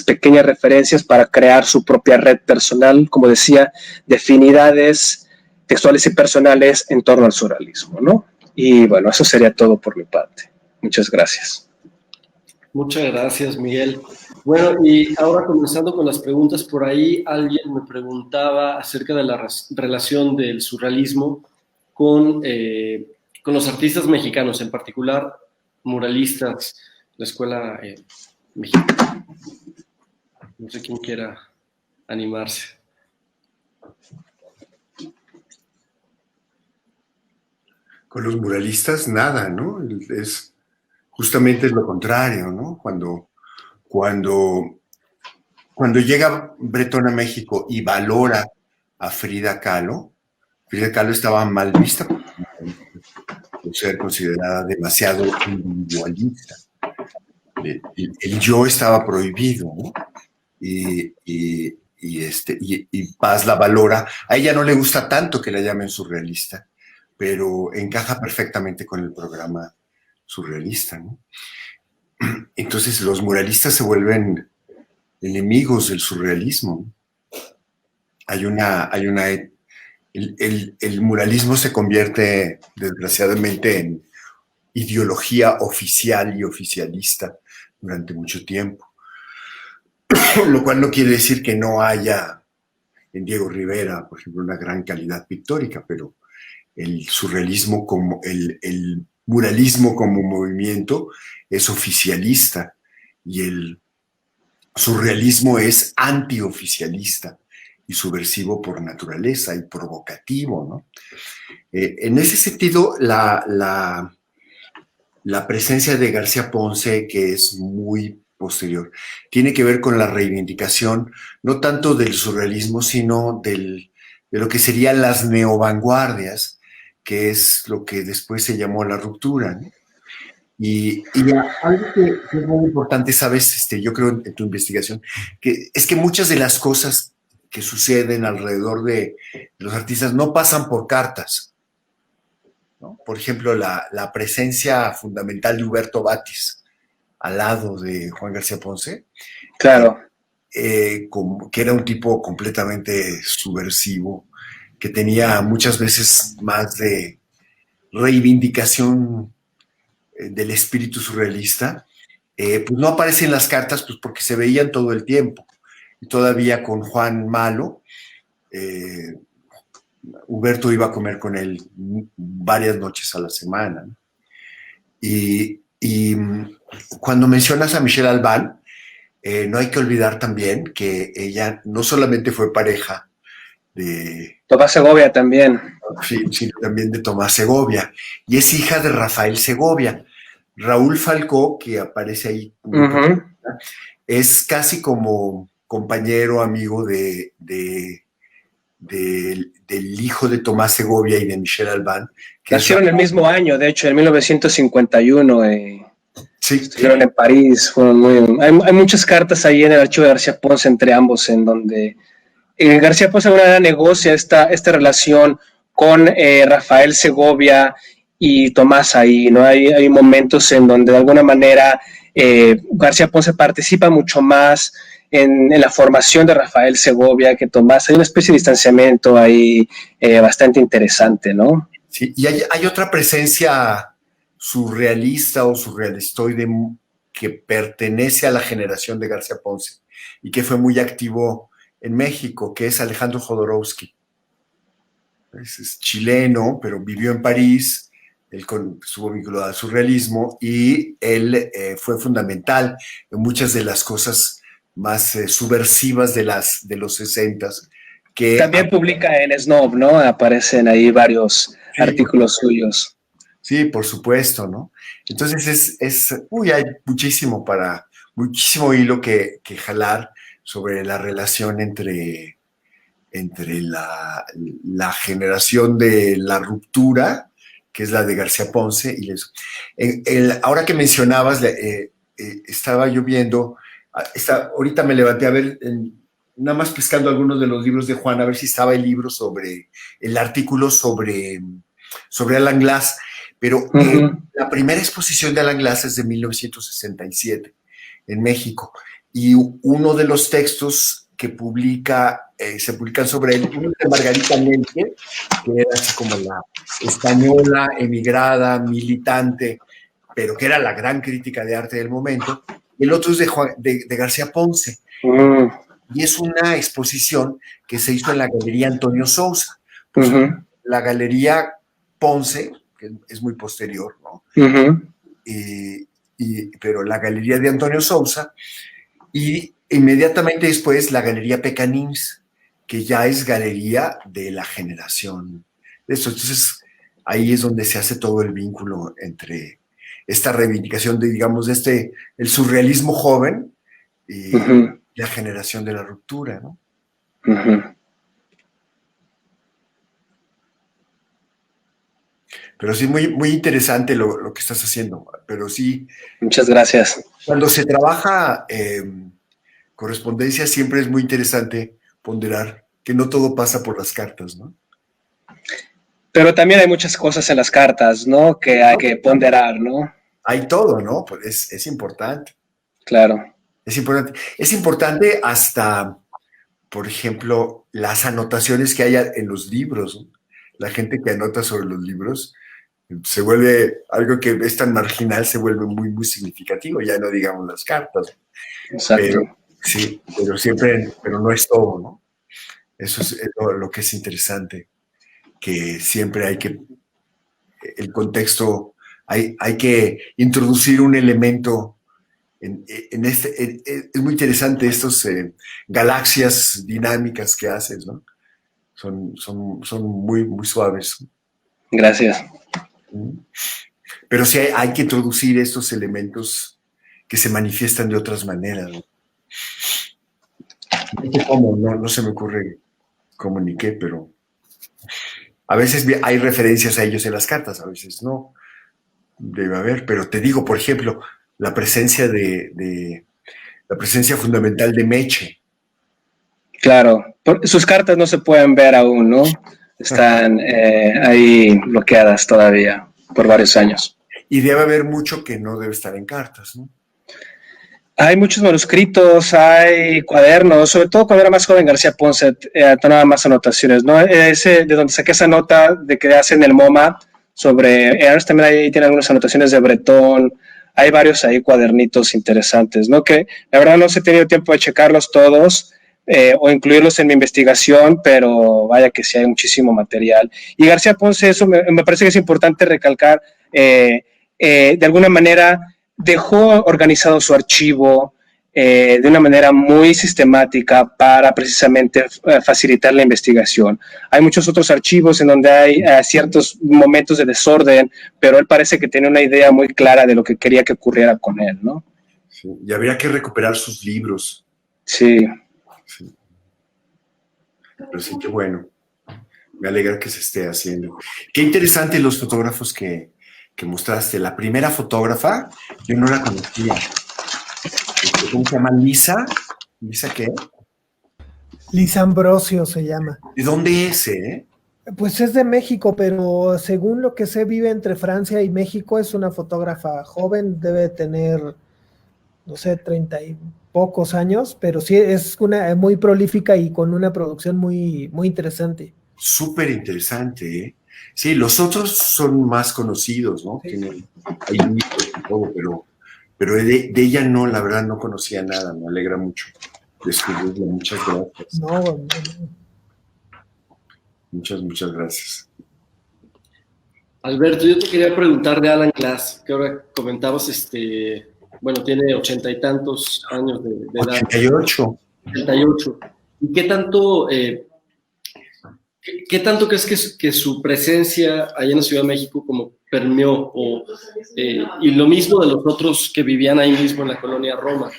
pequeñas referencias para crear su propia red personal, como decía, de afinidades textuales y personales en torno al surrealismo, ¿no? Y bueno, eso sería todo por mi parte. Muchas gracias. Muchas gracias, Miguel. Bueno, y ahora comenzando con las preguntas, por ahí alguien me preguntaba acerca de la relación del surrealismo con los artistas mexicanos, en particular muralistas, la escuela mexicana. No sé quién quiera animarse. Con los muralistas, nada, ¿no? Es justamente lo contrario, ¿no? Cuando llega Breton a México y valora a Frida Kahlo estaba mal vista por ser considerada demasiado individualista. El yo estaba prohibido, ¿no? Y Paz la valora. A ella no le gusta tanto que la llamen surrealista, pero encaja perfectamente con el programa surrealista, ¿no? Entonces los muralistas se vuelven enemigos del surrealismo. el muralismo se convierte, desgraciadamente, en ideología oficial y oficialista durante mucho tiempo. Lo cual no quiere decir que no haya en Diego Rivera, por ejemplo, una gran calidad pictórica, pero el surrealismo el muralismo como movimiento es oficialista y el surrealismo es antioficialista y subversivo por naturaleza y provocativo, ¿no? En ese sentido, la presencia de García Ponce, que es muy posterior, tiene que ver con la reivindicación no tanto del surrealismo, sino de lo que serían las neovanguardias, que es lo que después se llamó la ruptura, ¿no? Y algo que es muy importante, sabes, yo creo en tu investigación, que es que muchas de las cosas que suceden alrededor de los artistas no pasan por cartas, ¿no? Por ejemplo, la presencia fundamental de Huberto Batis al lado de Juan García Ponce, Claro. Que era un tipo completamente subversivo, que tenía muchas veces más de reivindicación del espíritu surrealista, pues no aparece en las cartas, pues porque se veían todo el tiempo. Y todavía con Juan Malo, Huberto iba a comer con él varias noches a la semana, ¿no? Y cuando mencionas a Michelle Albán, no hay que olvidar también que ella no solamente fue pareja de Tomás Segovia también. Sí, sino también de Tomás Segovia, y es hija de Rafael Segovia. Raúl Falcó, que aparece ahí, es casi como compañero, amigo del hijo de Tomás Segovia y de Michelle Albán. Nacieron el mismo año, de hecho, en 1951. Sí. Estuvieron en París. Hay muchas cartas ahí en el archivo de García Ponce entre ambos, en donde García Ponce de alguna manera negocia esta relación con Rafael Segovia y Tomás ahí, ¿no? Hay momentos en donde de alguna manera García Ponce participa mucho más en la formación de Rafael Segovia que Tomás. Hay una especie de distanciamiento ahí bastante interesante, ¿no? Sí, y hay otra presencia surrealista o surrealistoide que pertenece a la generación de García Ponce y que fue muy activo en México, que es Alejandro Jodorowsky. Es chileno, pero vivió en París, él estuvo vinculado al surrealismo y él fue fundamental en muchas de las cosas más subversivas de los 60s. También publica en Snob, ¿no? Aparecen ahí varios artículos suyos. Sí, por supuesto, ¿no? Entonces hay muchísimo hilo que jalar sobre la relación entre la generación de la ruptura, que es la de García Ponce, y eso. Ahora que mencionabas, estaba yo viendo, ahorita me levanté a ver, nada más pescando algunos de los libros de Juan, a ver si estaba el artículo sobre Alan Glass, pero la primera exposición de Alan Glass es de 1967 en México, y uno de los textos que se publican sobre él, uno de Margarita Nelke, que era así como la española, emigrada, militante, pero que era la gran crítica de arte del momento. El otro es de García Ponce. Y es una exposición que se hizo en la Galería Antonio Sousa. Pues, la Galería Ponce, que es muy posterior, ¿no? Pero la Galería de Antonio Sousa, y inmediatamente después la Galería Pecanins, que ya es galería de la generación de esto. Entonces, ahí es donde se hace todo el vínculo entre esta reivindicación de, digamos, el surrealismo joven y la generación de la ruptura, ¿no? Pero sí, muy, muy interesante lo que estás haciendo. Pero sí. Muchas gracias. Cuando se trabaja correspondencia, siempre es muy interesante ponderar que no todo pasa por las cartas, ¿no? Pero también hay muchas cosas en las cartas, ¿no? Que hay que ponderar, ¿no? Hay todo, ¿no? Pues es importante. Claro. Es importante. Es importante hasta por ejemplo, las anotaciones que hay en los libros, ¿no? La gente que anota sobre los libros se vuelve algo que es tan marginal, se vuelve muy, muy significativo, ya no digamos las cartas. Exacto. Pero, sí, pero siempre, pero no es todo, ¿no? Eso es lo que es interesante, que siempre hay que, el contexto, hay que introducir un elemento en este, es muy interesante estos galaxias dinámicas que haces, ¿no? Son muy, muy suaves. Gracias. Pero sí hay que introducir estos elementos que se manifiestan de otras maneras, ¿no? No sé cómo, no se me ocurre cómo ni qué, pero a veces hay referencias a ellos en las cartas, a veces no. Debe haber, pero te digo, por ejemplo, la presencia la presencia fundamental de Meche. Claro, sus cartas no se pueden ver aún, ¿no? Están ahí bloqueadas todavía por varios años. Y debe haber mucho que no debe estar en cartas, ¿no? Hay muchos manuscritos, hay cuadernos, sobre todo cuando era más joven García Ponce, tomaba más anotaciones, ¿no? Ese, de donde saqué esa nota de que hacen el MoMA sobre Ernst, también ahí tiene algunas anotaciones de Bretón, hay varios ahí cuadernitos interesantes, ¿no? Que la verdad no he tenido tiempo de checarlos todos o incluirlos en mi investigación, pero vaya que sí hay muchísimo material. Y García Ponce, eso me parece que es importante recalcar, de alguna manera dejó organizado su archivo de una manera muy sistemática para precisamente facilitar la investigación. Hay muchos otros archivos en donde hay ciertos momentos de desorden, pero él parece que tiene una idea muy clara de lo que quería que ocurriera con él, ¿no? Sí, y habría que recuperar sus libros. Sí. Sí. Pero sí, qué bueno. Me alegra que se esté haciendo. Qué interesante los fotógrafos que mostraste. La primera fotógrafa, yo no la conocía. ¿Cómo se llama? ¿Lisa? ¿Lisa qué? Lisa Ambrosio se llama. ¿De dónde es, eh? Pues es de México, pero según lo que sé, vive entre Francia y México. Es una fotógrafa joven, debe tener, no sé, 30 y pocos años, pero sí es una muy prolífica y con una producción muy, muy interesante. Súper interesante, ¿eh? Sí, los otros son más conocidos, ¿no? Sí. Tienen, hay libros y todo, pero de ella no, la verdad no conocía nada. Me alegra mucho descubrirla. Muchas gracias. No. Muchas gracias. Alberto, yo te quería preguntar de Alan Glass, que ahora comentabas, bueno, tiene 80 y tantos años de edad. 88. 88. ¿Y qué tanto crees que su presencia allá en la Ciudad de México como permeó? Y lo mismo de los otros que vivían ahí mismo en la colonia Roma.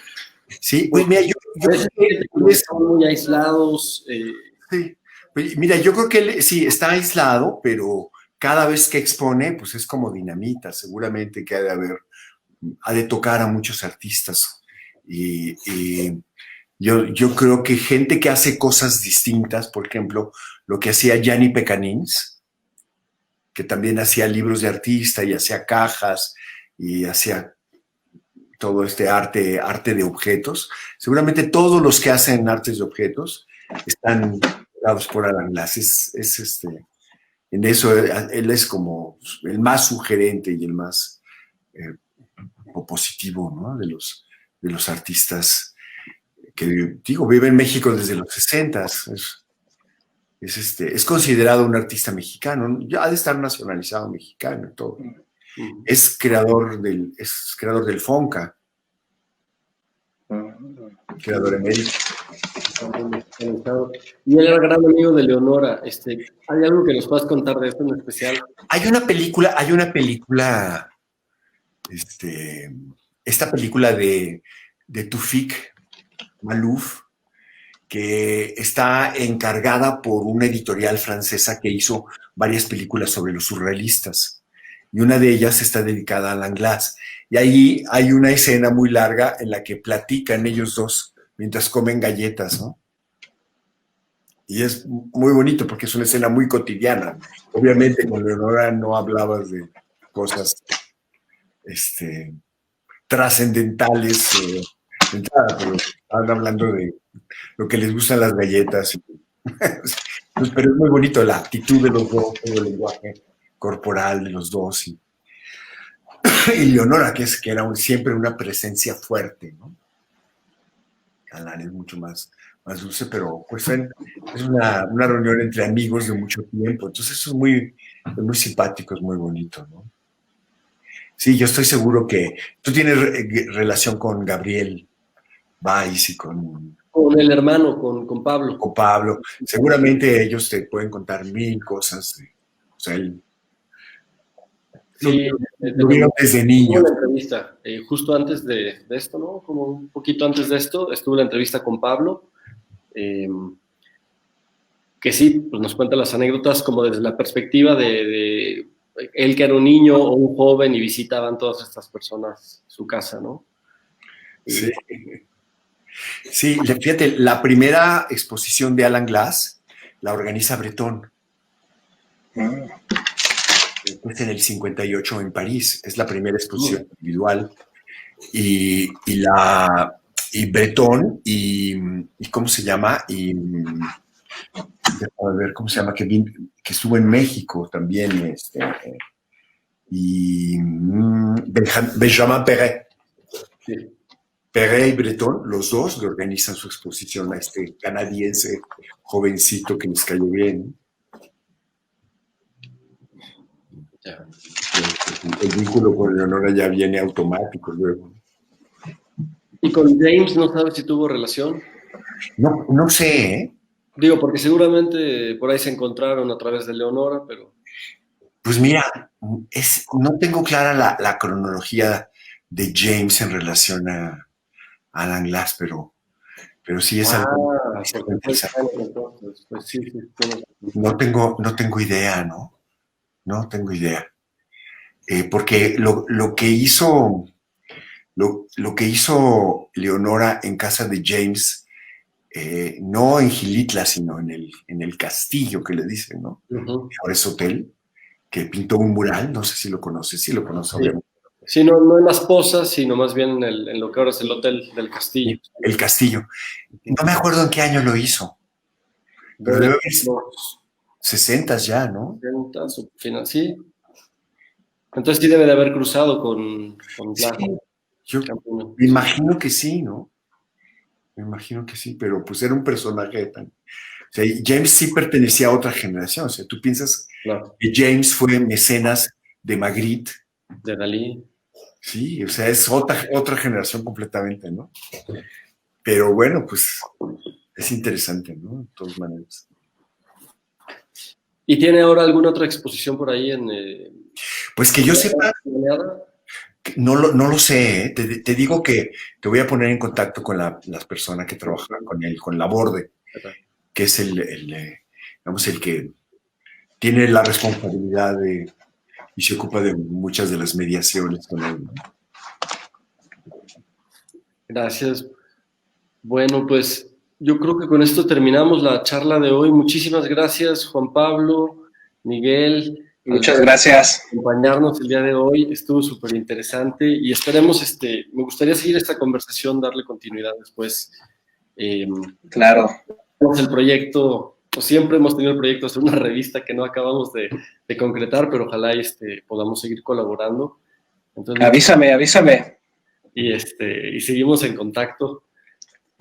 Sí, pues mira, yo creo que están muy aislados. Sí. Pues mira, yo creo que él sí está aislado, pero cada vez que expone, pues es como dinamita. Seguramente que ha de tocar a muchos artistas. Y yo creo que gente que hace cosas distintas, por ejemplo, lo que hacía Gianni Pecanins, que también hacía libros de artista y hacía cajas y hacía todo este arte de objetos. Seguramente todos los que hacen artes de objetos están dados por Alan Glass. En eso él es como el más sugerente y el más positivo, ¿no? de los artistas que, digo, vive en México desde los 60s. Es considerado un artista mexicano, ya ha de estar nacionalizado mexicano y todo. Es creador del Fonca. Creador emérito. Y él era gran amigo de Leonora. ¿Hay algo que nos puedas contar de esto en especial? Hay una película, esta película de Tufik Malouf, que está encargada por una editorial francesa que hizo varias películas sobre los surrealistas. Y una de ellas está dedicada a Alan Glass. Y ahí hay una escena muy larga en la que platican ellos dos mientras comen galletas, ¿no? Y es muy bonito porque es una escena muy cotidiana. Obviamente con Leonora no hablabas de cosas trascendentales de entrada, pero estaban hablando de lo que les gustan las galletas. Pues, pero es muy bonito la actitud de los dos, el lenguaje corporal de los dos. Y Leonora, que era siempre una presencia fuerte, ¿no? Alan es mucho más dulce, pero pues es una reunión entre amigos de mucho tiempo. Entonces eso es muy simpático, es muy bonito, ¿no? Sí, yo estoy seguro que tú tienes relación con Gabriel Valls y con el hermano, con Pablo. Con Pablo. Seguramente ellos te pueden contar mil cosas. O sea, Sí, lo vieron desde niño. Estuve en la entrevista, justo antes de esto, ¿no? Como un poquito antes de esto, estuve en la entrevista con Pablo, que sí, pues nos cuenta las anécdotas como desde la perspectiva de él que era un niño o un joven y visitaban todas estas personas su casa, ¿no? Sí. Sí, fíjate, la primera exposición de Alan Glass la organiza Breton. Es en el 58 en París, es la primera exposición individual. Y Breton y ¿cómo se llama? A ver, ¿cómo se llama? Que estuvo en México también. Y Benjamin Perret. Sí. Perret y Breton, los dos, le organizan su exposición a este canadiense jovencito que les cayó bien. Ya. El vínculo con Leonora ya viene automático luego. ¿Y con James no sabes si tuvo relación? No sé, ¿eh? Digo, porque seguramente por ahí se encontraron a través de Leonora, pero... Pues mira, no tengo clara la cronología de James en relación a Alan Glass, pero sí es algo interesante. Entonces, pues sí, No tengo idea, ¿no? No tengo idea. Porque lo que hizo Leonora en casa de James, no en Gilitla, sino en el castillo que le dicen, ¿no? Ahora es hotel, que pintó un mural, no sé si lo conoces, sí lo conoces, obviamente. Sí, no en las posas, sino más bien en lo que ahora es el hotel del castillo. El castillo. No me acuerdo en qué año lo hizo. Pero debe haber 60 ya, ¿no? 60, su final, sí. Entonces sí debe de haber cruzado con Glass. Sí, yo me imagino que sí, ¿no? Me imagino que sí, pero pues era un personaje tan... O sea, James sí pertenecía a otra generación. O sea, tú piensas que James fue mecenas de Magritte. De Dalí. Sí, o sea, es otra generación completamente, ¿no? Pero bueno, pues es interesante, ¿no? De todas maneras. ¿Y tiene ahora alguna otra exposición por ahí en... pues que yo sepa, no lo sé, ¿eh? Te digo que te voy a poner en contacto con las personas que trabajan con él, con Laborde, que es digamos, el que tiene la responsabilidad y se ocupa de muchas de las mediaciones con él, ¿no? Gracias. Bueno, pues yo creo que con esto terminamos la charla de hoy. Muchísimas gracias, Juan Pablo, Miguel. Muchas gracias. Por acompañarnos el día de hoy. Estuvo súper interesante y esperemos, me gustaría seguir esta conversación, darle continuidad después. Claro. El proyecto, pues siempre hemos tenido el proyecto de hacer una revista que no acabamos de concretar, pero ojalá podamos seguir colaborando. Entonces, avísame. Y seguimos en contacto.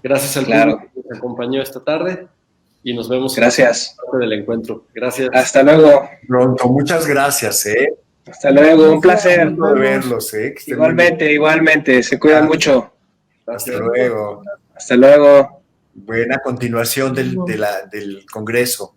Gracias al público que nos acompañó esta tarde y nos vemos en la parte del encuentro. Gracias. Hasta luego. Pronto, muchas gracias, ¿eh? Hasta luego, un placer. De verlos, ¿eh? Igualmente, se cuidan mucho. Hasta luego. Hasta luego. Buena continuación del Congreso.